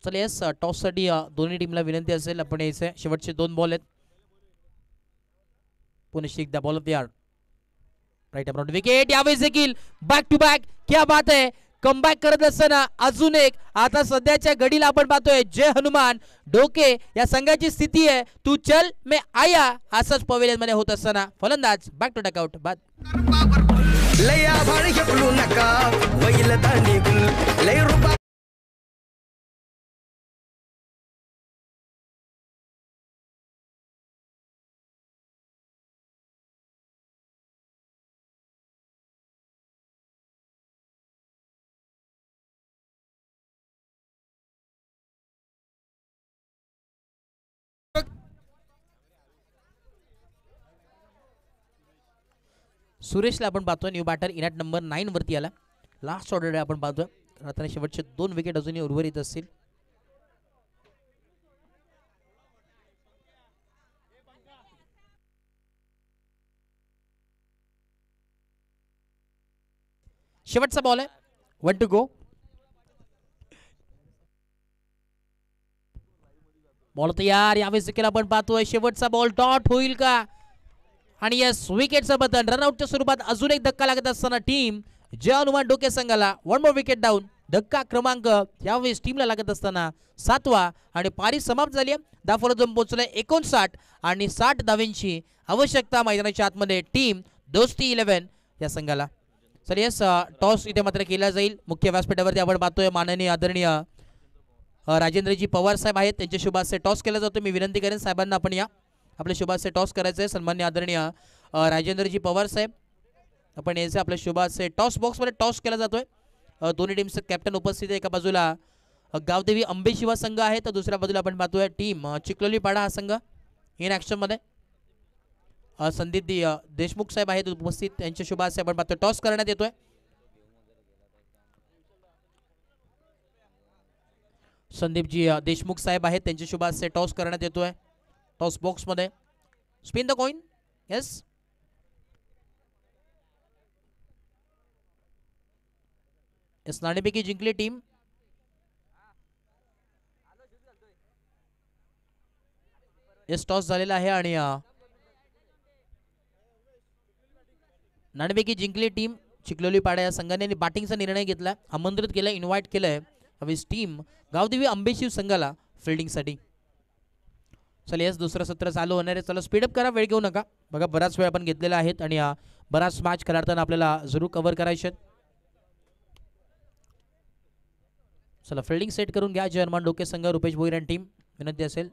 चला यस टॉस साठी दोन्ही टीमला विनंती असेल आपण यायचे. शेवटचे 2 बॉल आहेत. पुन्हा एकदा बॉल तयार. Right around wicket. यावेळेस देखील बॅक टू बॅक. क्या बात आहे. कमबॅक करत असताना अजून एक. आता सध्याच्या घडीला आपण पाहतोय जय हनुमान डोके या संघाची स्थिती आहे तू चल मे आया. असंच पवेलियन मध्ये होत असताना फलंदाज बॅक टू डकआउट बाद. लया भाड घेऊ नका वैल दांडी गुल लय रुपा. सुरेशला आपण पाहतोय न्यू बॅटर इनॅट नंबर 9 वरती आला. लास्ट ऑर्डर आपण पाहतोय. आता शेवटचे 2 विकेट अजूनही उर्वरित असतील. शेवटचा बॉल आहे. 1 टू गो. बॉल तयार. यावेळेस देखील आपण पाहतोय शेवटचा बॉल डॉट होईल का. आणि यस विकेटचं बटन. रनआउटच्या स्वरूपात अजून एक धक्का लागत असताना टीम जय हनुमान डोके संघाला 1 मोर विकेट डाऊन. धक्का क्रमांक यावेळेस टीमला लागत असताना 7वा आणि पारी समाप्त झाली आहे. धावफलक पोहोचले 59 आणि 60 धावांची आवश्यकता मैदानाच्या आतमध्ये टीम दोस्ती 11 या संघाला. सर यस टॉस इथे मात्र केला जाईल. मुख्य व्यासपीठावरती आपण पाहतोय माननीय आदरणीय राजेंद्रजी पवार साहेब आहेत. त्यांच्या शुभ हस्ते टॉस केला जातो. मी विनंती करेन साहेबांना आपण या आपल्या शुभ हस्ते टॉस करायचं आहे. सन्माननीय आदरणीय राजेंद्रजी पवार साहेब आपण यायचे. आपल्या शुभ हस्ते टॉस बॉक्समध्ये टॉस केला जातोय. दोन्ही टीमचं कॅप्टन उपस्थित आहे. एका बाजूला गावदेवी अंबे शिवा संघ आहे तर दुसऱ्या बाजूला आपण पाहतोय टीम चिखलोली पाडा हा संघ इन ॲक्शन मध्ये. संदीप देशमुख साहेब आहेत उपस्थित. त्यांच्या शुभ हस्ते आपण पाहतोय टॉस करण्यात येतोय. संदीपजी देशमुख साहेब आहेत त्यांच्या शुभ हस्ते टॉस करण्यात येतोय. टॉस बॉक्स मध्ये spin the coin. Yes yes नाणेपैकी जिंकली टीम. यस टॉस झालेला आहे आणि नाणेपैकी जिंकली टीम चिखलोली पाडा या संघाने बॅटिंगचा निर्णय घेतला. आमंत्रित केलं इन्व्हाइट केलंय यावेळेस टीम गावदेवी अंबेशिव संघाला फिल्डिंगसाठी. चला यस दुसरं सत्र चालू होणार आहे. चला स्पीडअप करा. वेळ घेऊ नका. बघा बराच वेळ आपण घेतलेला आहेत आणि बराच मॅच खेळताना आपल्याला जरूर कव्हर करायचे. चला फिल्डिंग सेट करून घ्या. जय हनुमान डोके संघ रुपेश भोईर आणि टीम विनंती असेल.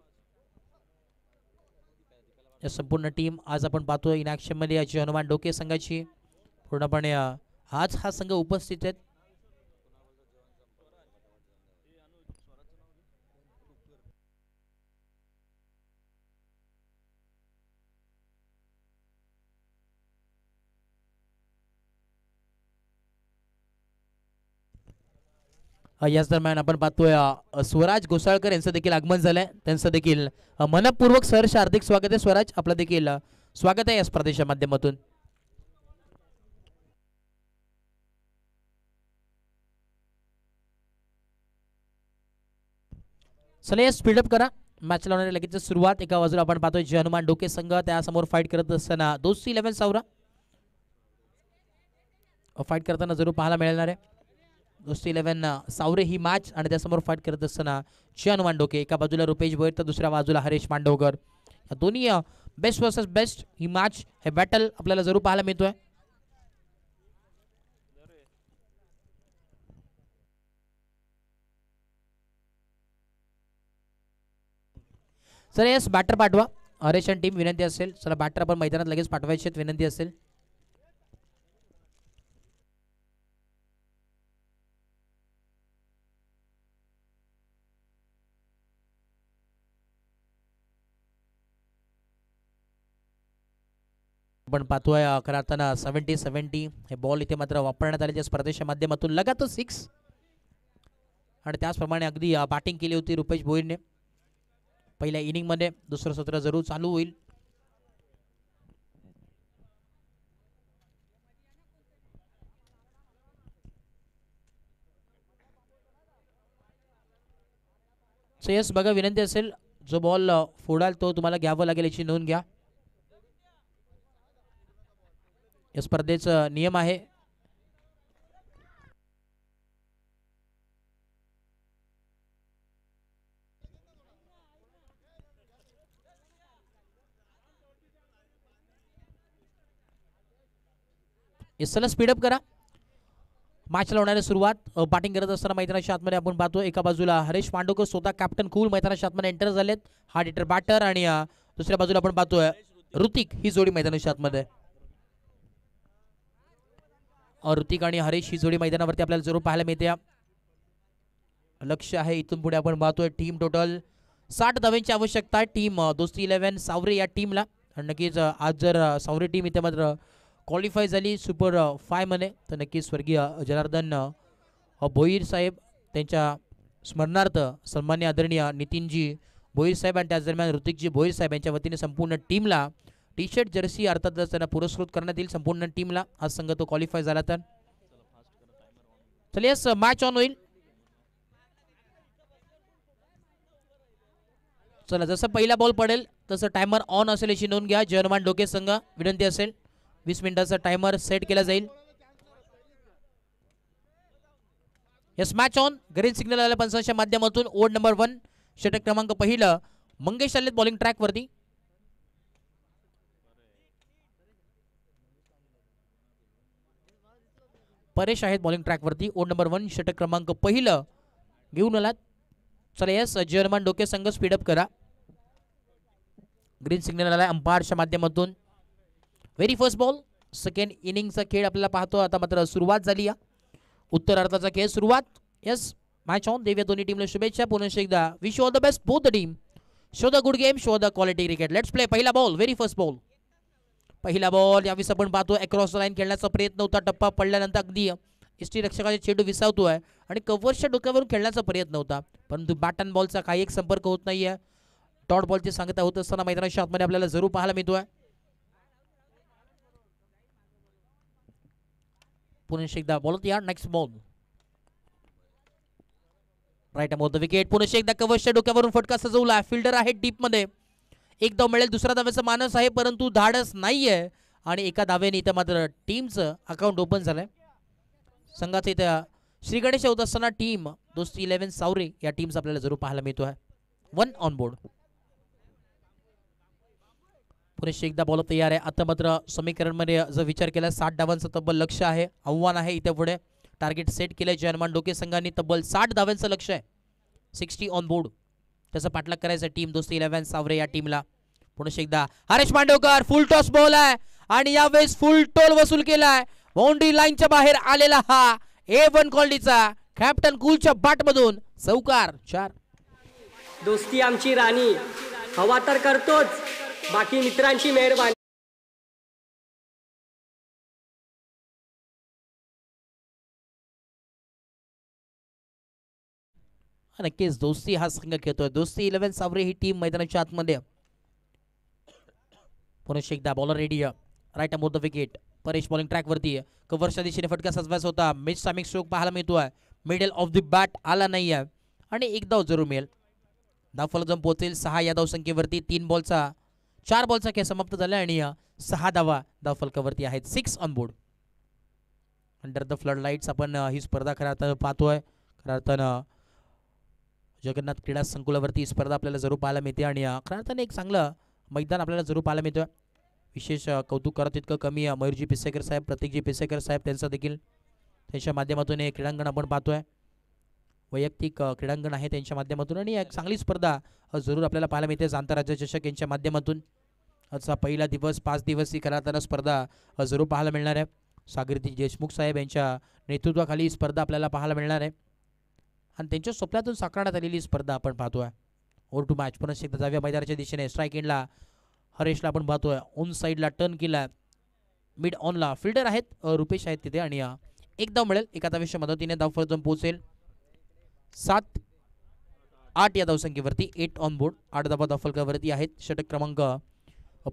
या संपूर्ण टीम आज आपण पाहतोय इन ॲक्शन मध्ये जय हनुमान डोके संघाची पूर्णपणे आज हा संघ उपस्थित आहेत. याच दरम्यान आपण पाहतोय स्वराज घोसाळकर यांचं देखील आगमन झालंय. त्यांचं देखील मनपूर्वक सहर्ष हार्दिक स्वागत आहे. स्वराज आपलं देखील स्वागत आहे या स्पर्धेच्या माध्यमातून. चला या स्पीडअप करा. मॅच लावणारी लगेच सुरुवात. एका बाजूला आपण पाहतोय जय हनुमान डोके संघ त्यासमोर फाईट करत असताना दोस्ती 11 सावरा फाईट करताना जरूर पाहायला मिळणार आहे. दोस्ती 11 सावरे ही मॅच आणि त्यासमोर फाईट करत असताना जय हनुमान डोके. एका बाजूला रुपेश भोईर तर दुसऱ्या बाजूला हरेश मांडवकर. या दोन्ही बेस्ट वर्सेस बेस्ट ही मॅच हे बॅटल आपल्याला जरूर पाहायला मिळतोय. चला यस बॅटर पाठवा. हरेश टीम विनंती असेल. चला बॅटर आपण मैदानात लगेच पाठवायचे विनंती असेल. आपण पाहतोय खऱ्या अर्थानं 70-70 हे बॉल इथे मात्र वापरण्यात आले स्पर्धेच्या माध्यमातून लगातार 6 आणि त्याचप्रमाणे अगदी बॅटिंग केली होती रुपेश भोईरने पहिल्या इनिंगमध्ये. दुसरं सत्र जरूर चालू होईल. सो यस बघा विनंती असेल जो बॉल फोडाल तो तुम्हाला घ्यावं लागेल याची नोंद घ्या. या स्पर्धेचा नियम आहे. चला स्पीडअप करा. मॅचला होणारी सुरुवात बॅटिंग करत असताना मैदानाच्या आतमध्ये आपण पाहतो एका बाजूला हरेश मांडोकर स्वतः कॅप्टन कूल मैदानाच्या आतमध्ये एंटर झालेत. हार्ड हिटर बॅटर आणि दुसऱ्या बाजूला आपण पाहतोय ऋतिक ही जोडी मैदानाच्या आतमध्ये. ऋतिक आणि हरेश ही जोडी मैदानावरती आपल्याला जरूर पाहायला मिळते. लक्ष आहे इथून पुढे आपण पाहतोय टीम टोटल 60 धावांची आवश्यकता आहे टीम दोस्ती 11 सावरे या टीमला. आणि नक्कीच आज जर सावरे टीम इथे मात्र क्वालिफाय झाली सुपर 5 मध्ये तर नक्कीच स्वर्गीय जनार्दन भोईर साहेब त्यांच्या स्मरणार्थ सन्मान्य आदरणीय नितीनजी भोईर साहेब आणि त्याच दरम्यान ऋतिकजी भोईर साहेब यांच्या वतीने संपूर्ण टीमला टी शर्ट जर्सी अर्थातच त्यांना पुरस्कृत करण्यात येईल. संपूर्ण टीमला आज संघ तो क्वालिफाय झाला तर चलिए मॅच ऑन होईल. चला जसं पहिला बॉल पडेल तसं टायमर ऑन असेल याची नोंद घ्या. जयमान डोके संघ विनंती असेल 20 मिनिटाचा टायमर सेट केला जाईल. Yes match on. Green signal आल्या पंचांच्या माध्यमातून ओव्हर नंबर 1 षटक क्रमांक पहिलं मंगेश आलेत बॉलिंग ट्रॅक वरती. परेश आहेत बॉलिंग ट्रॅक वरती. ओव्हर नंबर 1 षटक क्रमांक पहिलं घेऊन आलात. चला यस जयमान डोके संघ स्पीडअप करा. ग्रीन सिग्नल आला अंपायरच्या माध्यमातून. व्हेरी फर्स्ट बॉल सेकंड इनिंगचा खेळ आपल्याला पाहतो. आता मात्र सुरुवात झाली या उत्तरार्धाचा खेळ सुरुवात. Yes match on. देव्या दोन्ही टीमला शुभेच्छा. पुन्हा एकदा wish all the best both the team. Show the good game show the quality cricket. Let's play. पहिला बॉल व्हेरी फर्स्ट बॉल. पहिला बॉल यावेळेस आपण पाहतो अक्रॉस द लाईन खेळण्याचा प्रयत्न होता. टप्पा पडल्यानंतर अगदी एसटी रक्षकाचे चेंडू विसावतोय आणि कव्हरच्या डोक्यावरून खेळण्याचा प्रयत्न होता परंतु बॅट अँड बॉलचा काही एक संपर्क होत नाहीये. डॉट बॉलची सांगता होत असताना मैदानाच्या आतमध्ये आपल्याला जरूर पाहायला मिळतोय. पुन्हा एकदा बॉल या next ball right about the wicket. पुन्हा एकदा कव्हरच्या डोक्यावरून फटका सजवला. फिल्डर आहे डीप मध्ये. एक धाव मिळेल. दुसऱ्या धावेचा मानस आहे परंतु धाडस नाहीये आणि एका धावेने इथं मात्र टीमचं अकाउंट ओपन झालंय. संघाचं इथं श्री गणेश होत असताना टीम दोस्ती 11 सावरे या टीम्स आपल्याला जरूर पाहायला मिळतो आहे. 1 ऑन बोर्ड. पुन्हा एकदा बॉल तयार आहे. आता मात्र समीकरणमध्ये जर विचार केला 60 धावांचं तब्बल लक्ष आहे. आव्हान आहे इथे पुढे. टार्गेट सेट केलंय जयमान डोके संघाने. तब्बल 60 धावांचं लक्ष आहे. 60 ऑन बोर्ड. त्याचा पाठलाग करायचा टीम दोस्ती 11 सावरे या टीमला. पुन्हा एकदा हरेश मांडवकर फुल टॉस बॉल आहे आणि यावेळेस फुल टोल वसूल केलाय. बाउंड्री लाईनच्या बाहेर आलेला हा A1 क्वालिटीचा कॅप्टन कूलच्या बॅट मधून चौकार. 4. दोस्ती आमची राणी. हवा तर करतोच बाकी मित्रांची मेहरबानी. नक्कीच दोस्ती हा संघ खेळतोय. दोस्ती 11 सावरे ही टीम मैदानाच्या आतमध्ये. पुन्हा एकदा bowler ready right about the wicket. Paresh bowling track वरती. कव्हरच्या दिशेने फटका सजवायचा होता. मिस सामिक स्ट्रोक पाहायला मिळतोय. मिडल ऑफ द बॅट आला नाही आहे आणि एक धाव जरूर मिळेल. धावफलक जाऊन पोहोचेल 6 या धाव संख्येवरती. 4 बॉलचा खेळ समाप्त झाला आणि 6 धावा धावफलकावरती आहेत. 6 on board. Under the flood lights आपण ही स्पर्धा खऱ्या अर्थानं पाहतोय. खऱ्या अर्थानं जगन्नाथ क्रीडा संकुलावरती स्पर्धा आपल्याला जरूर पाहायला मिळते आणि खऱ्या अर्थानं एक चांगलं मैदान आपल्याला जरूर पाहायला मिळतोय. विशेष कौतुक करत इतकं कमी मयूरजी पिसेकर साहेब प्रतीकजी पिसेकर साहेब त्यांचं देखील त्यांच्या माध्यमातून हे क्रीडांगण आपण पाहतोय. वैयक्तिक क्रीडांगण आहे त्यांच्या माध्यमातून आणि एक चांगली स्पर्धा जरूर आपल्याला पाहायला मिळते आंतरराज्य चषक यांच्या माध्यमातून. आजचा पहिला दिवस 5 दिवसीय कराताना स्पर्धा जरूर पाहायला मिळणार आहे. सागरजी देशमुख साहेब यांच्या नेतृत्वाखाली ही स्पर्धा आपल्याला पाहायला मिळणार आहे आणि त्यांच्या स्वप्नातून साकारण्यात आलेली स्पर्धा आपण पाहतोय. ओव्हर टू मॅच पुन्हा एकदा जाव्या मैदानाच्या दिशेने स्ट्राईक एंडला हरेशला आपण पाहतोय. ऑन साईडला टर्न केला, मिड ऑनला फिल्डर आहेत रुपेश आहेत तिथे आणि एक धाव मिळेल. एका धावेच्या मदतीने धाव फलक पोहोचेल 7-8 या धावसंख्येवरती. 8 ऑन बोर्ड. 8 धावा धाव फलकावरती आहेत. षटक क्रमांक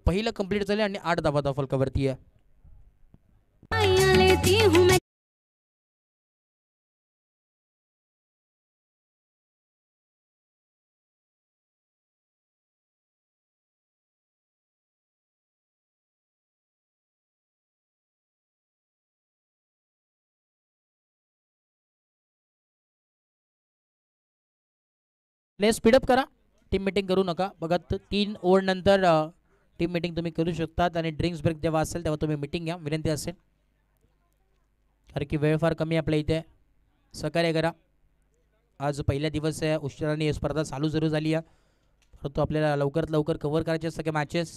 पहिलं कंप्लीट झाले आणि 8 धावा धाव फलकावरती आहे. प्ले स्पीडअप करा, टीम मीटिंग करू नका. बघा 3 ओव्हर नंतर टीम मीटिंग तुम्ही करू शकतात आणि ड्रिंक्स ब्रेक जेव्हा असेल तेव्हा तुम्ही मीटिंग घ्या, विनंती असेल. कारण की वेळ फार कमी आपल्या इथे. सहकार्य करा. आज पहिला दिवस आहे, उशिराने स्पर्धा चालू जरूर झाली आहे, परंतु आपल्याला लवकरात लवकर कव्हर करायचे सगळे मॅचेस.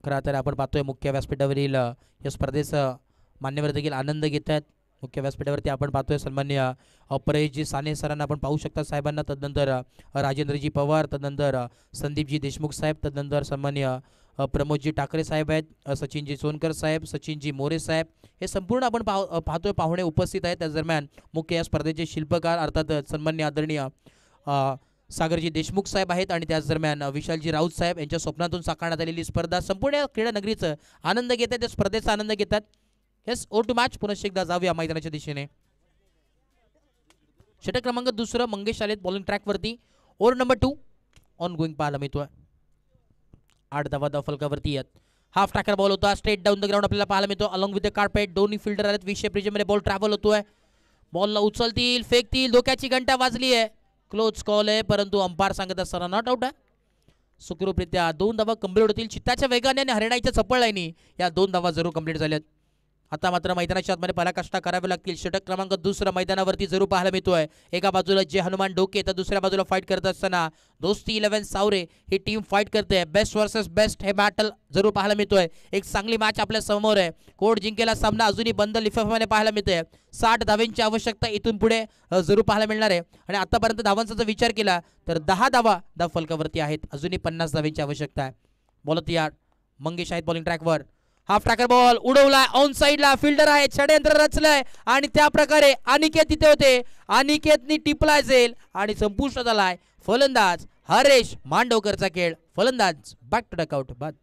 खरं तर आपण पाहतोय मुख्य व्यासपीठावरील या स्पर्धेचा मान्यवर देखील आनंद घेत आहेत. मुख्य व्यासपीठावरती आपण पाहतोय सन्मान्य परेशजी साने सरांना आपण पाहू शकता साहेबांना, तदनंतर राजेंद्रजी पवार, तदनंतर संदीपजी देशमुख साहेब, तदनंतर सन्मान्य प्रमोदजी ठाकरे साहेब आहेत, सचिनजी सोनकर साहेब, सचिनजी मोरे साहेब, हे संपूर्ण आपण पाहतोय पाहुणे उपस्थित आहेत. त्याच दरम्यान मुख्य या स्पर्धेचे शिल्पकार अर्थात सन्मान्य आदरणीय सागरजी देशमुख साहेब आहेत आणि त्याच दरम्यान विशालजी राऊत साहेब यांच्या स्वप्नातून साकारण्यात आलेली स्पर्धा संपूर्ण क्रीडा नगरीचं आनंद घेतात, त्या स्पर्धेचा आनंद घेतात. येस, ओव्हर टू मॅच पुन्हा एकदा जाऊया मैदानाच्या दिशेने. षटक क्रमांक 2 मंगेश आलेत बॉलिंग ट्रॅकवरती. ओव्हर नंबर 2 ऑन गोईंग पाहायला मिळतोय. 8 धावा धाव फलकावरती आहेत. हाफ ट्रॅकर बॉल होता, स्ट्रेट डाऊन द ग्राउंड आपल्याला पाहायला मिळतो अलॉंग विथ द कार्पेट. दोन्ही फिल्डर आहेत, विषय प्रिजमध्ये बॉल ट्रॅव्हल होतोय. बॉलला उचलतील, फेकतील, धोक्याची घंटा वाजली आहे. क्लोज कॉल आहे, परंतु अंपायर सांगत असताना नॉट आउट आहे. सुखरूपरित्या 2 धावा कंप्लीट होतील. चित्ताच्या वेगाने आणि हरिणाईच्या चपळाईने या 2 धावा जरूर कंप्लीट झाल्यात. आता मात्र मैदानाच्या आतमध्ये पराकाष्ठा करावे लागतील. षटक क्रमांक 2 मैदानावरती जरूर पाहायला मिळतोय. एका बाजूला जे हनुमान डोके तर दुसऱ्या बाजूला फाईट करत असताना दोस्ती 11 सावरे ही टीम फाईट करते. बेस्ट वर्सेस बेस्ट हे बॅटल जरूर पाहायला मिळतोय. एक चांगली मॅच आपल्या समोर आहे. कोर्ट जिंकेला सामना अजूनही बंद लिफाफ्याने पाहायला मिळते. 60 धावांची आवश्यकता इथून पुढे जरूर पाहायला मिळणार आहे आणि आतापर्यंत धावांचा जर विचार केला तर 10 धावा धाव फलकावरती आहेत. अजूनही 50 धावांची आवश्यकता आहे. बॉलत यार मंगेश आहेत बॉलिंग ट्रॅकवर. हाफ ट्रॅकर बॉल उडवला, ऑन साइडला फिल्डर आहे, षडयंत्र रचलंय आणि त्या प्रकारे अनिकेत तिथे होते. अनिकेतनी टिपला जाईल आणि संपुष्टात आलाय. फलंदाज हरेश मांडवकरचा खेळ. फलंदाज बॅक टू डकआउट बाद.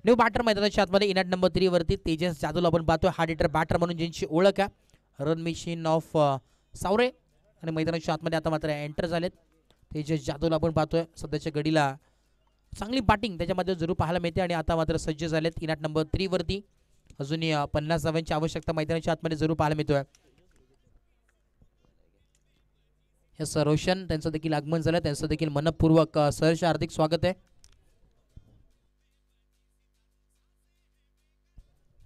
न्यू बॅटर मैदानाच्या आतमध्ये इनॅट नंबर 3 वरती तेजस जाधवला आपण पाहतोय. हार्ड हिटर बॅटर म्हणून ज्यांची ओळख आहे, रन मशीन ऑफ सावरे, आणि मैदानाच्या आतमध्ये आता मात्र एंटर झालेत. तेजस जाधवला आपण पाहतोय. सध्याच्या घडीला चांगली बॅटिंग त्याच्यामध्ये जरूर पाहायला मिळते आणि आता मात्र सज्ज झालेत इनॅट नंबर 3 वरती. अजूनही 50 धावांची आवश्यकता मैदानाच्या आतमध्ये जरूर पाहायला मिळतोय. हे रोशन त्यांचं देखील आगमन झालं, त्यांचं देखील मनपूर्वक सहर्ष हार्दिक स्वागत आहे.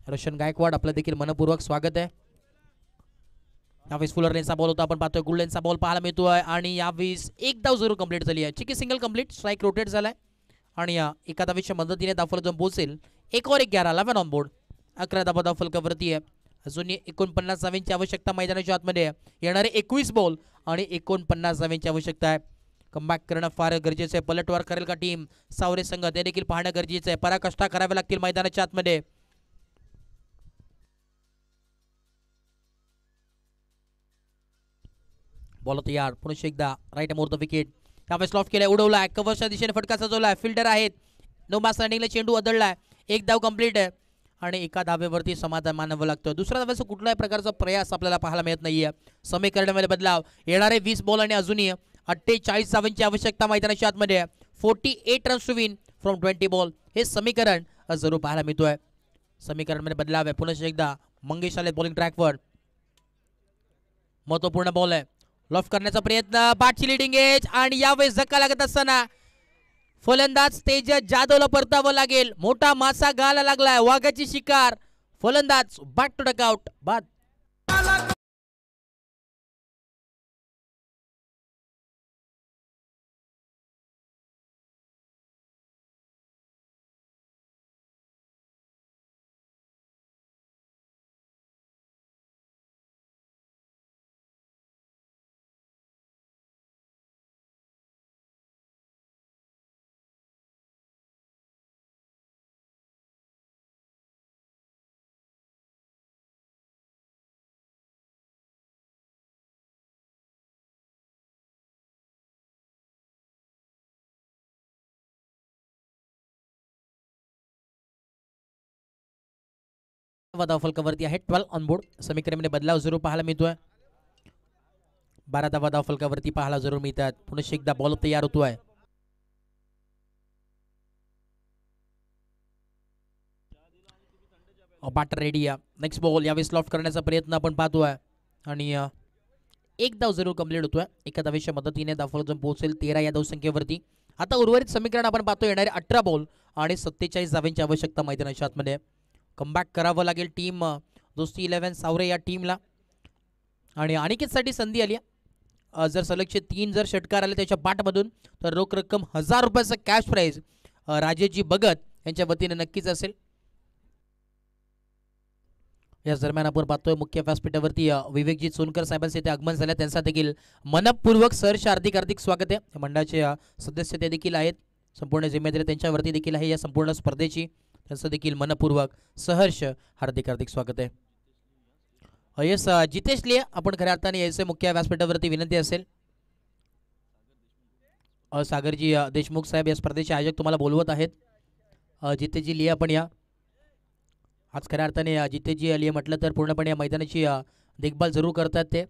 रोशन गायकवाड आपलं देखील मनपूर्वक स्वागत आहे. यावेळेस फुलर लेनचा बॉल होता, आपण पाहतोय गुड लेनचा बॉल पाहायला मिळतोय आणि यावेळेस एक धाव जरूर कंप्लीट झाली आहे. चिकी सिंगल कंप्लीट, स्ट्राईक रोटेट झालाय आणि एका धावेच्या मदतीने धावफलक जाऊन पोहोचेल. 1 और 11 11 ऑन बोर्ड. 11 धावा धावफलकावरती आहे. अजूनही 49 धावांची आवश्यकता मैदानाच्या आतमध्ये. येणारे 21 बॉल आणि 49 धावांची आवश्यकता आहे. कमबॅक करणं फार गरजेचं आहे. पलटवार करेल का टीम सावरे संघ ते देखील पाहणं गरजेचं आहे. पराकाष्ठा कराव्या लागतील मैदानाच्या आतमध्ये. बॉल तयार पुन्हा एकदा राईट मोर द विकेट. त्यावेळेस लॉफ्ट केलाय, उडवलाय, कव्हरच्या दिशेने फटका सजवलाय. फिल्डर आहेत, नो मास रनिंगला चेंडू अदळलाय. एक धाव कंप्लीट आहे आणि एका धावेवरती समाधान मानावं लागतं. दुसऱ्या धावेचा कुठल्याही प्रकारचा प्रयास आपल्याला पाहायला मिळत नाहीये. समीकरणामध्ये बदलाव, येणारे 20 बॉल आणि अजूनही 48 धावांची आवश्यकता मैदानाच्या आतमध्ये. 48 runs to win from 20 ball हे समीकरण जरूर पाहायला मिळतोय. समीकरणमध्ये बदलाव आहे. पुन्हा एकदा मंगेश आले बॉलिंग ट्रॅकवर. महत्वपूर्ण बॉल आहे, लॉफ्ट करण्याचा प्रयत्न, बाटची लिडिंग एज आणि यावेळेस धक्का लागत असताना फलंदाज तेजस जाधवला परतावं लागेल. मोठा मासा गाला लागलाय, वाघाची शिकार. फलंदाज बॅक टू डकआउट बाद. धाव फलकावरती आहे. 12 ऑन बोर्ड. समीकरणामध्ये बदलाव जरूर पाहायला मिळतोय. 12 धावा धाव फलकावरती पाहायला जरूर मिळतात. पुन्हा एकदा बॉल तयार होतोय. बॅटर रेडी आहे. नेक्स्ट बॉल, यावेळेस लॉफ्ट करण्याचा प्रयत्न आपण पाहतोय आणि एक धाव जरूर कंप्लीट होतोय. एका धावेच्या मदतीने धावफलक पोहोचेल 13 या धावसंख्येवरती. आता उर्वरित समीकरण आपण पाहतो, येणारे 18 बॉल आणि 47 धावांची आवश्यकता मैदानाच्या आतमध्ये. कमबॅक करावं लागेल टीम दोस्ती 11 सावरे या टीमला. आणि अनिकेतसाठी संधी आली. जर सलगचे 3 जर षटकार आले त्याच्या बाटमधून तर रोख रक्कम 1000 रुपयाचं कॅश प्राईज राजेशजी भगत यांच्या वतीने नक्कीच असेल. याच दरम्यान आपण पाहतोय मुख्य व्यासपीठावरती विवेकजी सोनकर साहेबांचे ते आगमन झाले. त्यांचा देखील मनपूर्वक सहर्ष हार्दिक हार्दिक स्वागत आहे. मंडळाचे सदस्य ते देखील आहेत. संपूर्ण जिम्मेदारी त्यांच्यावरती देखील आहे या संपूर्ण स्पर्धेची. त्यांचं देखील मनपूर्वक सहर्ष हार्दिक हार्दिक स्वागत आहे. यस जितेश लिया आपण खऱ्या अर्थाने यायचे मुख्य व्यासपीठावरती विनंती असेल. सागरजी देशमुख साहेब या स्पर्धेचे आयोजक तुम्हाला बोलवत आहेत. जितेशजी लिया आपण या. आज खऱ्या अर्थाने जितेशजी लिया म्हटलं तर पूर्णपणे या मैदानाची देखभाल जरूर करतात. ते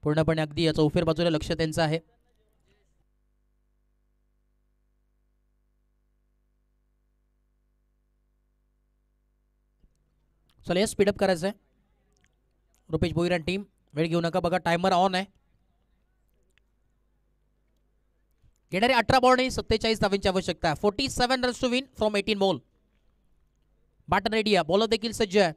पूर्णपणे अगदी चौफेर बाजूला लक्ष त्यांचं आहे. चला या स्पीडअप करायचं आहे. रुपेश भोईर आणि टीम वेळ घेऊ नका, बघा टायमर ऑन आहे. येणारे 18 बॉल आणि 47 धावांची आवश्यकता आहे. 47 runs to win from 18 ball. Batter ready आहे, बॉलर देखील सज्ज आहे.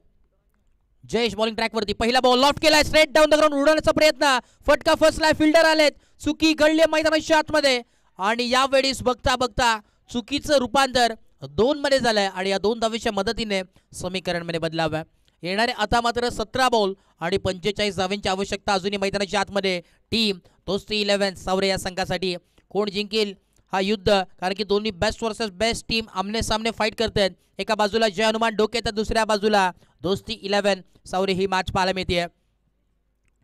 जयेश बॉलिंग ट्रॅकवरती. पहिला बॉल लॉफ्ट केलाय, स्ट्रेट डाऊन द ग्राउंड उडवण्याचा प्रयत्न, फटका फसलाय. फिल्डर आलेत, चुकी घडली मैदानाच्या आतमध्ये आणि यावेळेस बघता बघता चुकीचं रूपांतर 2 मध्ये झालंय आणि या 2 धावेच्या मदतीने समीकरणमध्ये बदलाव आहे. येणारे आता मात्र 17 बॉल आणि 45 धावांची आवश्यकता अजूनही मैदानाच्या आतमध्ये. टीम दोस्ती 11 सावरे या संघासाठी. कोण जिंकेल हा युद्ध, कारण की दोन्ही बेस्ट वर्सेस बेस्ट टीम आमने सामने फाईट करतात. एका बाजूला जय हनुमान डोके तर दुसऱ्या बाजूला दोस्ती 11 सावरे ही मॅच पाहायला मिळते.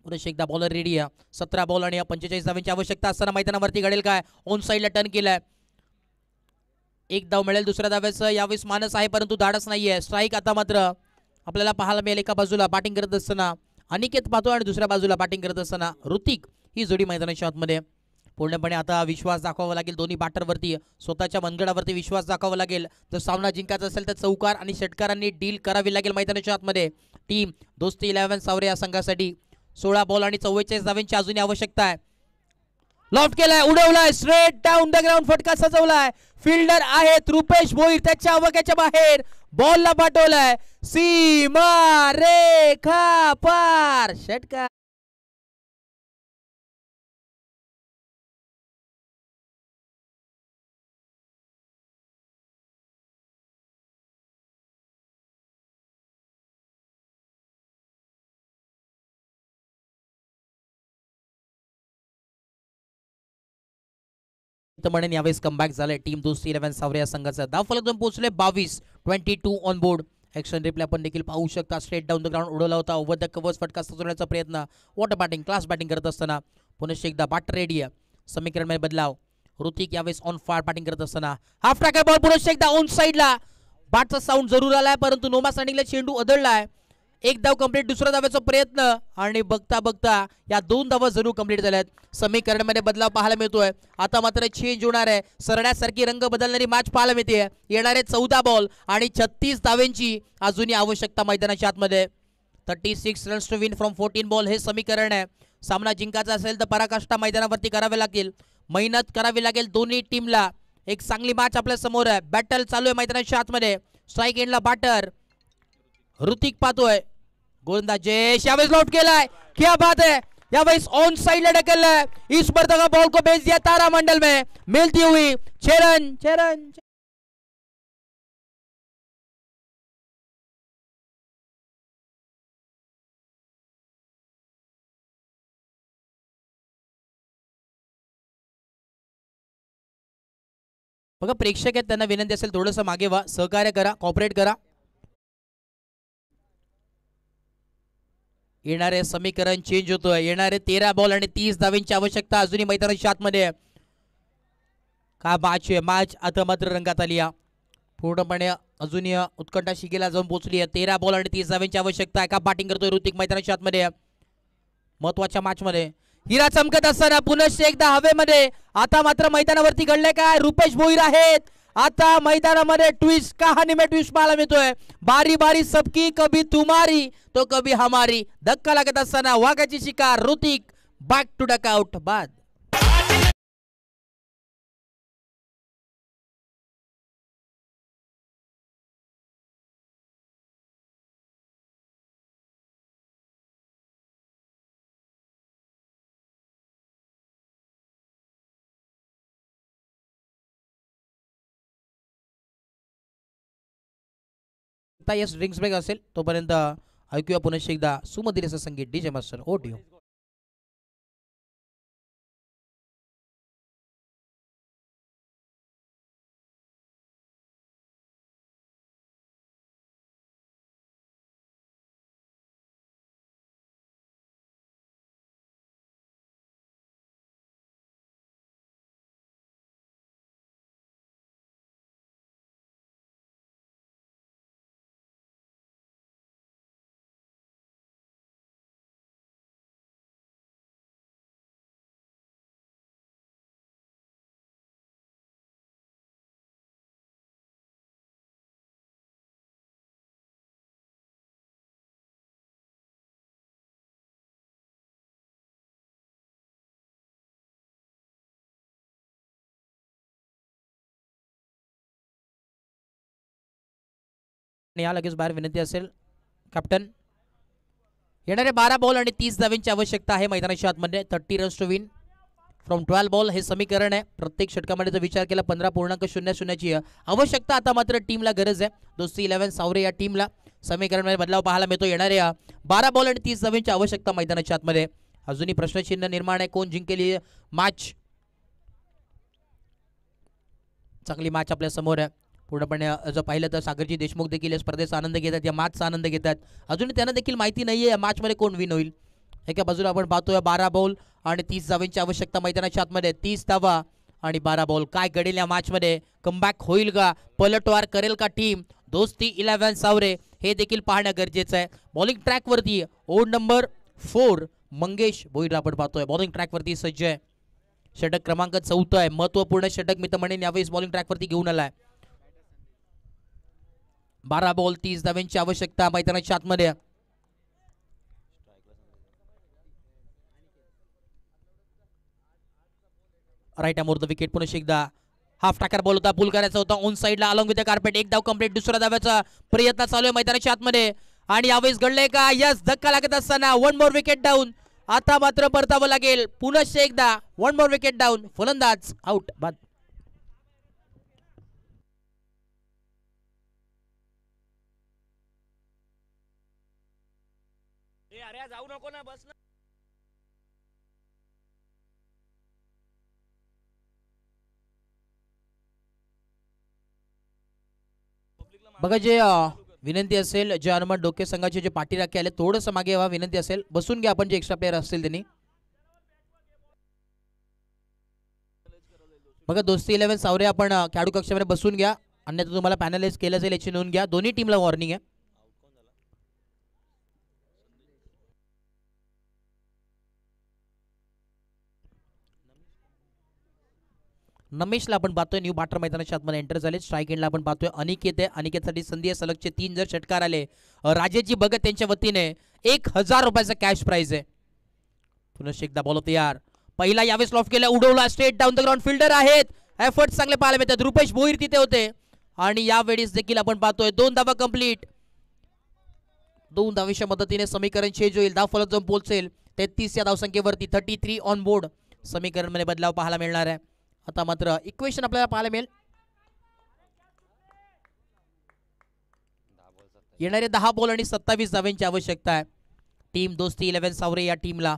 पुन्हा एकदा बॉलर रेडी आहे. 17 बॉल आणि 45 धावांची आवश्यकता असताना मैदानावरती घडेल काय. ऑन साईडला टर्न केलाय, एक धाव मिळेल दुसऱ्या धाव्याचं. यावेळेस मानस आहे परंतु धाडस नाहीये. स्ट्राईक आता मात्र आपल्याला पाहायला मिळेल. एका बाजूला बॅटिंग करत असताना अनिकेत पाहतो आणि दुसऱ्या बाजूला बॅटिंग करत असताना ऋतिक ही जोडी मैदानाच्या आतमध्ये. पूर्णपणे आता विश्वास दाखवावा लागेल दोन्ही बॅटरवरती. स्वतःच्या मनगडावरती विश्वास दाखवावा लागेल. जर सामना जिंकायचा असेल तर चौकार आणि षटकारांनी डील करावी लागेल मैदानाच्या आतमध्ये. टीम दोस्ती 11 सावरे या संघासाठी 16 बॉल आणि 44 धावांची अजूनही आवश्यकता आहे. लॉफ्ट केलाय, उडवलाय, स्ट्रेट डाऊन द ग्राउंड फटका सजवलाय. फिल्डर आहेत रुपेश भोईर, त्याच्या अवघ्याच्या बाहेर बॉलला पाठवलाय. सीमा रेखा पार षटकार. म्हणेन यावेळेस कमबॅक झाले टीम दोस्ती 11 सावरे या संघाचा. धाव फलक दोन पोहोचले 22 ऑन बोर्ड. ॲक्शन रिप्ले आपण देखील पाहू शकता. स्ट्रेट डाऊन द ग्राउंड उडवला होता. ओव्हर द कव्हर्स फटका सजवण्याचा प्रयत्न. वॉटर बॅटिंग क्लास बॅटिंग करत असताना पुनश्च एकदा बॅटर रेडी आहे. समीकरणमध्ये बदलाव. ऋतिक यावेळेस ऑन फायर बॅटिंग करत असताना हाफ ट्रॅकर बॉल पुनश्च एकदा ऑन साईडला. बॅटचा साऊंड जरूर आलाय परंतु नोमा स्टँडिंगला चेंडू अदळलाय. एक धाव कंप्लीट. दुसऱ्या धाव्याचा प्रयत्न आणि बघता बघता या 2 धावा जरूर कंप्लीट झाल्यात. समीकरणमध्ये बदलाव पाहायला मिळतोय. आता मात्र चेंज होणार आहे. सरण्यासारखी रंग बदलणारी मॅच पाहायला मिळते. येणारे 14 बॉल आणि 36 धावेंची अजूनही आवश्यकता मैदानाच्या आतमध्ये. 36 runs to win from 14 ball हे समीकरण आहे. सामना जिंकायचा असेल तर पराकाष्ठा मैदानावरती करावे लागेल. मेहनत करावी लागेल दोन्ही टीमला. एक चांगली मॅच आपल्या समोर आहे. बॅटल चालू आहे मैदानाच्या आतमध्ये. स्ट्राईक एंडला बॅटर ऋतिक पाहतोय. गोलंदाज जयेश यावेळेस लॉट केलाय. क्या बात है. यावेळेस ऑन साइड ढकललाय. इस पर तक बॉल को भेज दिया तारा मंडल में. मिलती हुई 6 रन. बघा प्रेक्षक आहेत त्यांना विनंती असेल थोडंसं मागे व्हा. सहकार्य करा. कॉपरेट करा. येणारे समीकरण चेंज होतोय. येणारे 13 बॉल आणि 30 धावेंची आवश्यकता अजूनही मैदानाच्या आतमध्ये. का मॅच आहे. मॅच आता मात्र रंगात आली आहे. पूर्णपणे अजूनही उत्कंठा शिगेला जाऊन पोहोचली आहे. 13 बॉल आणि 30 धावेंची आवश्यकता आहे. का बॅटिंग करतोय ऋतिक मैदानाच्या आतमध्ये. महत्वाच्या मॅच मध्ये हिरा चमकत असताना पुनश्च एकदा हवेमध्ये. आता मात्र मैदानावरती घडले काय. रुपेश भोईर आहेत. आता मैदानामध्ये ट्विस्ट कहाणी में ट्विस्ट पाहायला मिळतोय. बारी बारी सबकी कभी तुम्हारी तो कभी हमारी. धक्का लागत असताना वाघाची शिकार. ऋतिक बॅक टू डकआउट बाद. आता यस ड्रिंक्स ब्रेक असेल तोपर्यंत ऐकूया पुनश्च एकदा सुमधुर असं संगीत. DJ master audio. या लगेच बाहेर विनंती असेल कॅप्टन. येणारे 12 बॉल आणि 30 धावेंची आवश्यकता आहे मैदानाच्या आतमध्ये. 30 runs to win from 12 ball हे समीकरण आहे. प्रत्येक षटकामध्ये जर विचार केला 15.00 ची आवश्यकता आता मात्र टीमला गरज आहे. दोस्ती 11 सावरे या टीमला समीकरणमध्ये बदलाव पाहायला मिळतो. येणारे 12 बॉल आणि 30 धावेंची आवश्यकता मैदानाच्या आतमध्ये. अजूनही प्रश्नचिन्ह निर्माण आहे. कोण जिंकेल मॅच. चांगली मॅच आपल्या समोर आहे. पूर्णपणे जर पाहिलं तर सागरजी देशमुख देखील या स्पर्धेचा आनंद घेतात. या मॅचचा आनंद घेतात. अजूनही त्यांना देखील माहिती नाहीये या मॅचमध्ये कोण विन होईल. एका बाजूला आपण पाहतोय 12 बॉल आणि 30 धावेंची आवश्यकता मैदानाच्या आतमध्ये. 30 धावा आणि 12 बॉल. काय घडेल या मॅचमध्ये. कमबॅक होईल का. पलटवार करेल का टीम. दोस्ती 11 सावरे हे देखील पाहणं गरजेचं आहे. बॉलिंग ट्रॅकवरती ओड नंबर 4 मंगेश भोईर आपण पाहतोय. बॉलिंग ट्रॅकवरती सज्ज आहे. षटक क्रमांक 14 आहे. महत्वपूर्ण षटक मी तर म्हणेन यावेळेस बॉलिंग ट्रॅकवरती घेऊन आलाय. 12 बॉल 30 धावेंची आवश्यकता मैदानाच्या आतमध्ये. Right arm over the wicket. पुन्हा एकदा हाफ टाकर बॉल होता. पुल करायचा होता ऑन साइडला अलॉंग विथ द कार्पेट. एक धाव कंप्लीट. दुसऱ्या धाव्याचा प्रयत्न चालू आहे मैदानाच्या आतमध्ये आणि यावेळेस घडलंय का. यस धक्का लागत असताना 1 मोर विकेट डाऊन. आता मात्र परतावं लागेल. पुन्हा एकदा 1 मोर विकेट डाऊन. फलंदाज आउट बाद. अरे जाऊ नको ना बस ना. बघा जे विनंती असेल जे हनुमान डोके संघाचे जे पाठी राखे आले थोडंसं मागे यावा विनंती असेल. बसून घ्या आपण जे एक्स्ट्रा प्लेयर असतील त्यांनी. बघा दोस्ती 11 सावरे आपण खेळाडू कक्षामध्ये बसून घ्या अन्यथा तुम्हाला पॅनलाइज केलं जाईल याची नोंद घ्या. दोन्ही टीमला वॉर्निंग आहे. नमेशला आपण पाहतोय न्यू बाटर मैदानाच्या आतमध्ये एंटर झाले. स्ट्राईक एंडला आपण पाहतोय अनिकेत आहे. अनिकेतसाठी संधी आहे. सलगचे 3 जर षटकार आले राजेशजी भगत त्यांच्या वतीने 1000 रुपयाचा कॅश प्राइज आहे. पुन्हा एकदा बॉल तयार. पहिला यावेळेस लॉफ केला उडवला straight down the ground. Fielder आहेत. एफर्ट चांगले पाहायला मिळतात. रुपेश भोईर तिथे होते आणि यावेळेस देखील आपण पाहतोय 2 धावा कंप्लीट. 2 धावेच्या मदतीने समीकरण चेंज होईल. धाव फलक जाऊन पोहोचेल 33 या धावसंख्येवरती. 33 ऑन बोर्ड. समीकरण मध्ये बदलाव पाहायला मिळणार आहे. आता मात्र इक्वेशन आपल्याला पाहायला मिळेल. येणारे 10 बॉल आणि 27 धावांची आवश्यकता आहे. टीम दोस्ती 11 सावरे या टीमला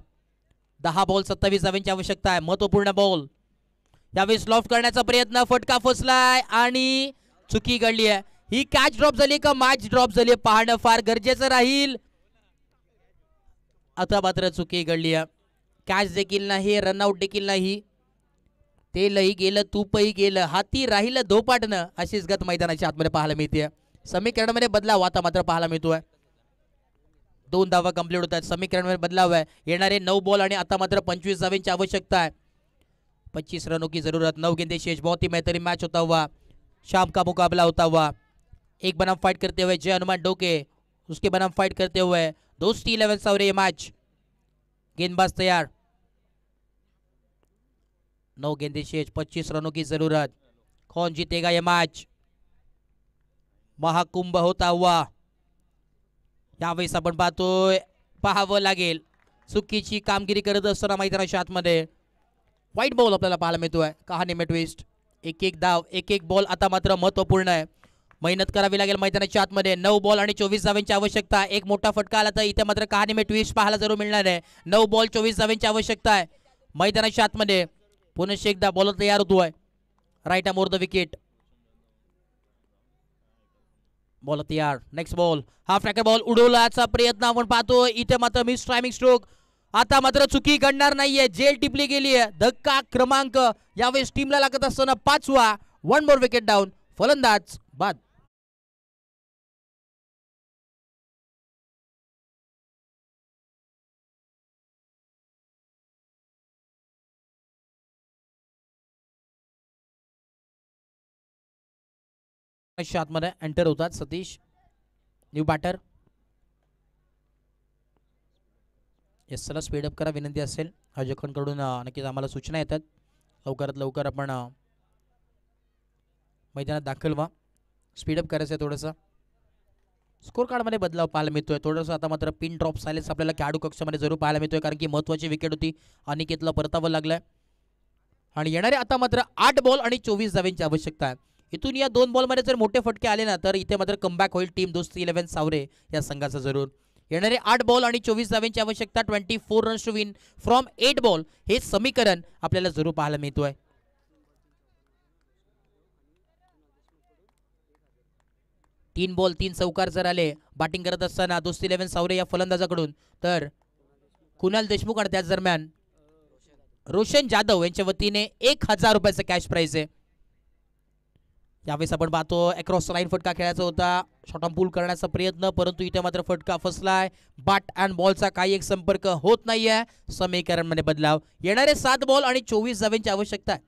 10 बॉल 27 धावांची आवश्यकता आहे. महत्वपूर्ण बॉल यावेळेस लॉफ्ट करण्याचा प्रयत्न. फटका फसलाय आणि चुकी घडली आहे. ही कॅच ड्रॉप झाली का मॅच ड्रॉप झाली पाहणं फार गरजेचं राहील. आता मात्र चुकी घडली आहे. कॅच देखील नाही रनआउट देखील नाही. तेलही गेलं तूपही गेलं हाती राहिलं धोपाटणं अशीच गत मैदानाच्या आतमध्ये पाहायला मिळते. समीकरणामध्ये बदलाव आता मात्र पाहायला मिळतोय. 2 धावा कंप्लीट होत आहेत. समीकरणामध्ये बदलाव आहे. येणारे 9 बॉल आणि आता मात्र 25 धावांची आवश्यकता है. 25 रनों की जरूरत. 9 गेंदे शेष. बहुत ही बेहतरीन मैच होता हुआ. शाम का मुकाबला होता हुआ. एक बनाम फाइट करते हुए जय हनुमान डोके उसके बनाम फाइट करते हुए दोस्ती 11 सावरे ये मैच. गेंदबाज तैयार. 9 गेंदे शेष. 25 रनों की जरूरत. कौन जीतेगा ये मैच. महाकुंभ होता हुआ. यावेळेस आपण पाहतोय पाहावं लागेल चुकीची कामगिरी करत असताना मैदानाच्या आतमध्ये व्हाईट बॉल आपल्याला पाहायला मिळतोय. कहाणी में ट्विस्ट. एक धाव एक बॉल आता मात्र महत्वपूर्ण आहे. मेहनत करावी लागेल मैदानाच्या आतमध्ये. 9 बॉल आणि 24 धावांची आवश्यकता. एक मोठा फटका आला तर इथे मात्र कहाणी में ट्विस्ट पाहायला जरूर मिळणार आहे. 9 बॉल 24 धावांची आवश्यकता आहे मैदानाच्या आतमध्ये. पुन्हा एकदा बॉल तयार होतोय. Right arm over the wicket. Ball तयार. Next ball. Half tracker ball उडवण्याचा प्रयत्न आपण पाहतोय. इथे मात्र मिस टायमिंग स्ट्रोक. आता मात्र चुकी घडणार नाहीये. जेल टिपली गेली आहे. धक्का क्रमांक यावेळेस टीमला लागत असताना 5वा. 1 मोर विकेट डाऊन. फलंदाज बाद. आतमध्ये एंटर होतात सतीश न्यू बॅटर. येस चला स्पीडअप करा विनंती असेल. आयोजकांकडून नक्कीच आम्हाला सूचना येतात. लवकरात लवकर आपण मैदानात दाखल व्हा. स्पीडअप करायचं आहे थोडंसं. स्कोर कार्डमध्ये बदलाव पाहायला मिळतोय. थोडंसं आता मात्र पिन ड्रॉप सायलेन्स आपल्याला खेळाडू कक्षामध्ये जरूर पाहायला मिळतोय कारण की महत्त्वाची विकेट होती. अनिकेतला परतावं लागलंय आणि येणारे आता मात्र 8 बॉल आणि 24 धावांची आवश्यकता आहे. इथून या 2 बॉलमध्ये जर मोठे फटके आले ना तर इथे मात्र कमबॅक होईल टीम दोस्ती 11 सावरे या संघाचा जरूर. येणारे 8 बॉल आणि 24 धावांची आवश्यकता. 24 runs to win from 8 ball हे समीकरण आपल्याला जरूर पाहायला मिळतोय. तीन बॉल 3 चौकार जर आले बॅटिंग करत असताना दोस्ती 11 सावरे या फलंदाजाकडून तर कुणाल देशमुख आणि त्याच दरम्यान रोशन जाधव यांच्या वतीने 1000 रुपयाचा कॅश प्राइज आहे. यावेळेस आपण पाहतो अक्रॉस लाईन फटका खेळायचा होता. शॉर्ट ऑन पूल करण्याचा प्रयत्न परंतु इथे मात्र फटका फसलाय. बॅट अँड बॉलचा काही एक संपर्क होत नाहीये. समीकरण मध्ये बदलाव. येणारे 7 बॉल आणि 24 धावांची आवश्यकता आहे.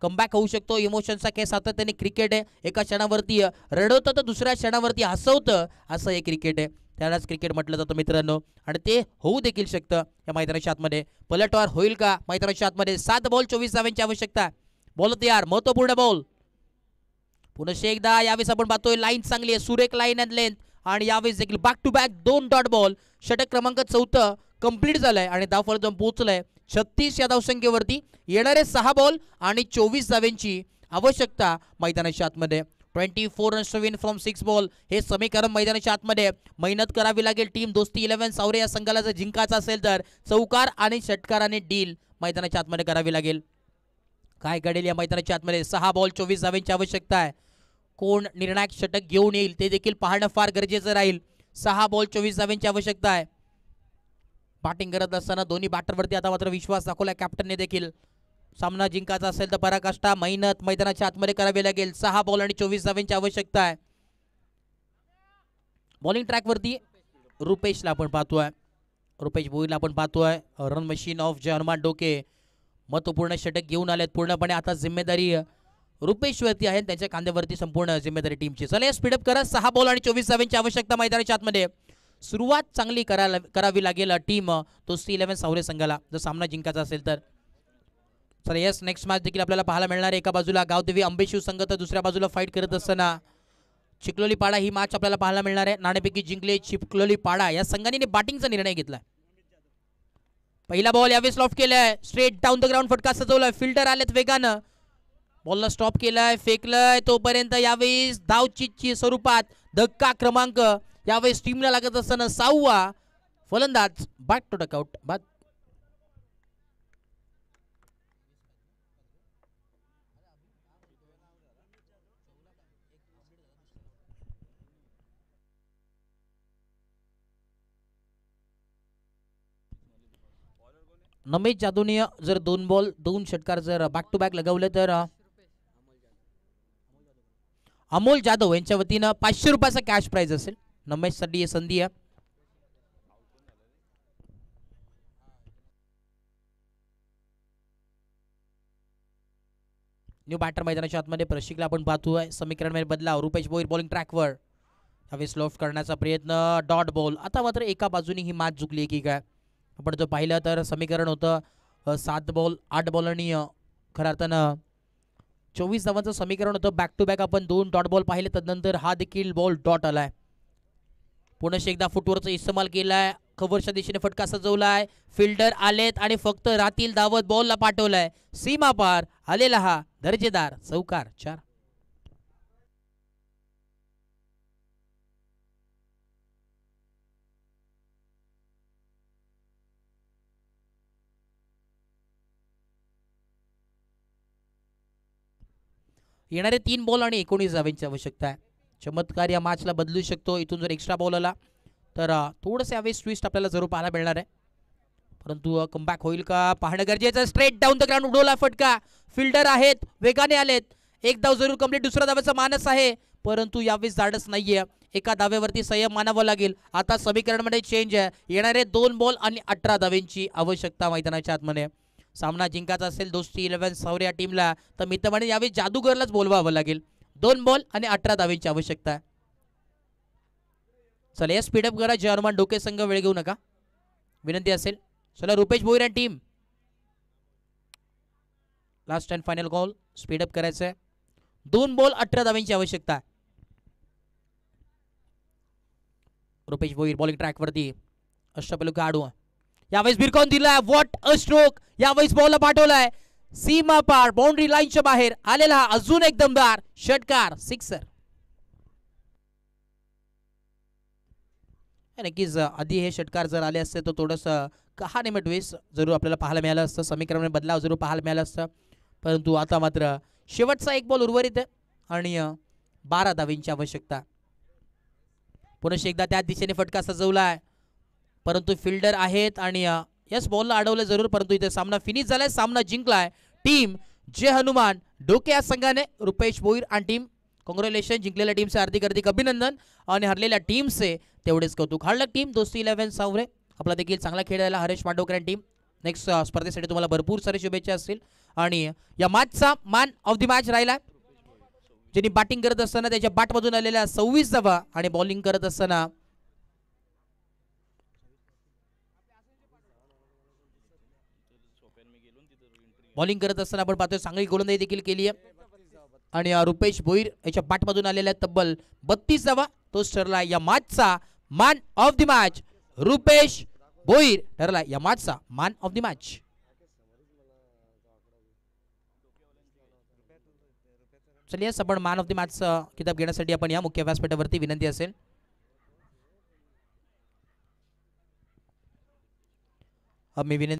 कमबॅक होऊ शकतो. इमोशनचा केस सातत्याने क्रिकेट आहे. एका क्षणावरती रडवतं तर दुसऱ्या क्षणावरती हसवतं असं हे क्रिकेट आहे. त्यालाच क्रिकेट म्हटलं जातं मित्रांनो आणि ते होऊ देखील शकतं या मैदानाच्या आतमध्ये. पलटवार होईल का मैदानाच्या आतमध्ये. 7 बॉल 24 धावांची आवश्यकता. बॉल तयार. महत्वपूर्ण बॉल. पुन्हा एकदा यावेळेस आपण पाहतोय लाईन चांगली आहे. सुरेख लाईन अँड लेंथ आणि यावेळेस देखील back to back 2 dot ball. षटक क्रमांक 4 कंप्लीट झालाय आणि धावफलक जाऊन पोहोचलाय 36 या धावसंख्येवरती. येणारे 6 बॉल आणि 24 धावांची आवश्यकता मैदानाच्या आतमध्ये. 24 runs to win from 6 ball हे समीकरण मैदानाच्या आतमध्ये. मेहनत करावी लागेल टीम दोस्ती 11 सावरे या संघाला जर जिंकायचं असेल तर चौकार आणि षटकाराने डील मैदानाच्या आतमध्ये करावी लागेल. काय घडेल या मैदानाच्या आतमध्ये. 6 बॉल 24 धावांची आवश्यकता आहे. कोण निर्णायक षटक घेऊन येईल ते देखील पाहणं फार गरजेचं राहील. 6 बॉल 24 धावांची आवश्यकता आहे. बॅटिंग करत असताना दोन्ही बॅटरवरती आता मात्र विश्वास दाखवला कॅप्टनने देखील. सामना जिंकायचा असेल तर पराकाष्ठा मेहनत मैदानाच्या आतमध्ये करावी लागेल. 6 बॉल आणि 24 धावांची आवश्यकता आहे. बॉलिंग ट्रॅकवरती रुपेशला आपण पाहतोय, रुपेश भोईरला आपण पाहतोय. रन मशीन ऑफ जय हनुमान डोके महत्वपूर्ण षटक घेऊन आलेत. पूर्णपणे आता जिम्मेदारी रुपेशवरती आहे, त्यांच्या खांद्यावरती संपूर्ण जिम्मेदारी टीमची. चला या स्पीडअप करा. 6 बॉल आणि 24 धावांची आवश्यकता मैदानाच्या आतमध्ये. सुरुवात चांगली करावी लागेल टीम दोस्ती 11 सावरे संघाला जर सामना जिंकायचा असेल तर. चला यस नेक्स्ट मॅच देखील आपल्याला पाहायला मिळणार आहे. एका बाजूला गावदेवी आंबेशिव संघ तर दुसऱ्या बाजूला फाईट करत असताना चिखलोली पाडा ही मॅच आपल्याला पाहायला मिळणार आहे. नाणेपैकी जिंकले चिखलोली पाडा या संघाने बॅटिंगचा निर्णय घेतलाय. पहिला बॉल यावेळेस लॉफ्ट केलाय, स्ट्रेट डाऊन द ग्राउंड फटका सजवलाय. फिल्डर आलेत वेगानं, बॉलला स्टॉप केलाय, फेकलाय तोपर्यंत यावेळेस धावचीतची स्वरूपात धक्का क्रमांक यावेळेस टीमला लागत असताना 6वा फलंदाज बॅक टू डकआउट. बाद नमेश जाधवने जर 2 बॉल 2 षटकार जर बॅक टू बॅक लगवले तर अमोल जाधव यांच्या वतीनं 500 रुपयाचा कॅश प्राइज असेल. नमेश साठी ही संधी आहे. न्यू बॅटर मैदानाच्या आतमध्ये प्रशिक्षक आपण पाहतोय. समीकरण बदलाव. रुपेश भोईर बॉलिंग ट्रॅकवर यावेळेस लॉफ्ट करण्याचा प्रयत्न, डॉट बॉल. आता मात्र एका बाजूने ही मॅच झुकली की काय. आपण जर पाहिलं तर समीकरण होतं 7 बॉल 8 बॉल आणि खऱ्या अर्थानं 24 धावांचं समीकरण होतं. बॅक टू बॅक आपण 2 डॉट बॉल पाहिले, तदनंतर हा देखील बॉल डॉट आलाय. पुन्हा एकदा फुटवरचा इस्तेमाल केलाय, कव्हरच्या दिशेने फटका सजवलाय. फिल्डर आलेत आणि फक्त रातील धावत बॉलला पाठवलाय. सीमा पार आलेला हा दर्जेदार चौकार. 4 येणारे 3 बॉल आणि 19 धावांची आवश्यकता आहे. चमत्कार या मॅचला बदलू शकतो. इथून जर एक्स्ट्रा बॉल आला तर थोडंसं यावेळेस ट्विस्ट आपल्याला जरूर पाहायला मिळणार आहे, परंतु कमबॅक होईल का पाहणं गरजेचं. स्ट्रेट डाऊन द ग्राउंड उडवला फटका. फिल्डर आहेत, वेगाने आलेत. एक धाव जरूर कंप्लीट. दुसऱ्या धावेचा मानस आहे, परंतु यावेळेस धाडस नाहीये. एका धावेवरती संयम मानावा लागेल. आता समीकरणमध्ये चेंज आहे. येणारे 2 बॉल आणि 18 धावांची आवश्यकता मैदानाच्या आतमध्ये. सामना जिंकायचा असेल दोस्ती 11 सावरे या टीमला तर मी तर म्हणेन यावेळी जादूगरलाच बोलवावं लागेल. 2 बॉल आणि 18 धावांची आवश्यकता आहे. चला या स्पीडअप करा. जय हनुमान डोके संघ वेळ घेऊ नका, विनंती असेल. चला रुपेश भोईर आणि team last and final call. Speed up करायचं आहे. 2 बॉल 18 धावांची आवश्यकता आहे. रुपेश भोईर बॉलिंग ट्रॅकवरती अष्टपैलू खेळाडू यावेळेस भिरकावून दिलाय. What a stroke. यावेळेस बॉलला पाठवलाय सीमा पार बाउंड्री लाईनच्या बाहेर आलेला हा अजून एक दमदार षटकार. 6 नक्कीच आधी हे षटकार जर आले असते तर थोडंसं कहाणी ट्विस्ट जरूर आपल्याला पाहायला मिळालं असतं. समीकरण बदलाव जरूर पाहायला मिळालं असतं, परंतु आता मात्र शेवटचा 1 बॉल उर्वरित आहे आणि 12 धावांची आवश्यकता. पुन्हा एकदा त्या दिशेने फटका सजवलाय, परंतु फिल्डर आहेत आणि यस बॉलला अडवलं जरूर, परंतु इथे सामना फिनिश झालाय. सामना जिंकलाय टीम जय हनुमान डोके या संघाने. रुपेश भोईर आणि टीम कॉंग्रॅच्युलेशन. जिंकलेल्या टीमचे हार्दिक हार्दिक अभिनंदन आणि हरलेल्या टीमचे तेवढेच कौतुक. हरलक टीम दोस्ती 11 सावरे आपला देखील चांगला खेळायला हरेश मांडवकर आणि टीम नेक्स्ट स्पर्धेसाठी तुम्हाला भरपूर सारे शुभेच्छा असतील. आणि या मॅचचा मॅन ऑफ द मॅच राहिला ज्यांनी बॅटिंग करत असताना त्याच्या बॅटमधून आलेल्या 26 धावा आणि बॉलिंग करत असताना आपण पाहतोय चांगली गोलंदाजी देखील केली आहे. आणि रुपेश भोईर याच्या बॅटमधून आलेल्या तब्बल 32 धावा तोच ठरला या मॅचचा man of the match. Rupesh Bhoir ठरला या मॅचचा मॅन ऑफ द मॅच. चलिए आपण मॅन ऑफ द मॅच किताब घेण्यासाठी आपण या मुख्य व्यासपीठावरती विनंती असेल. मी विनंती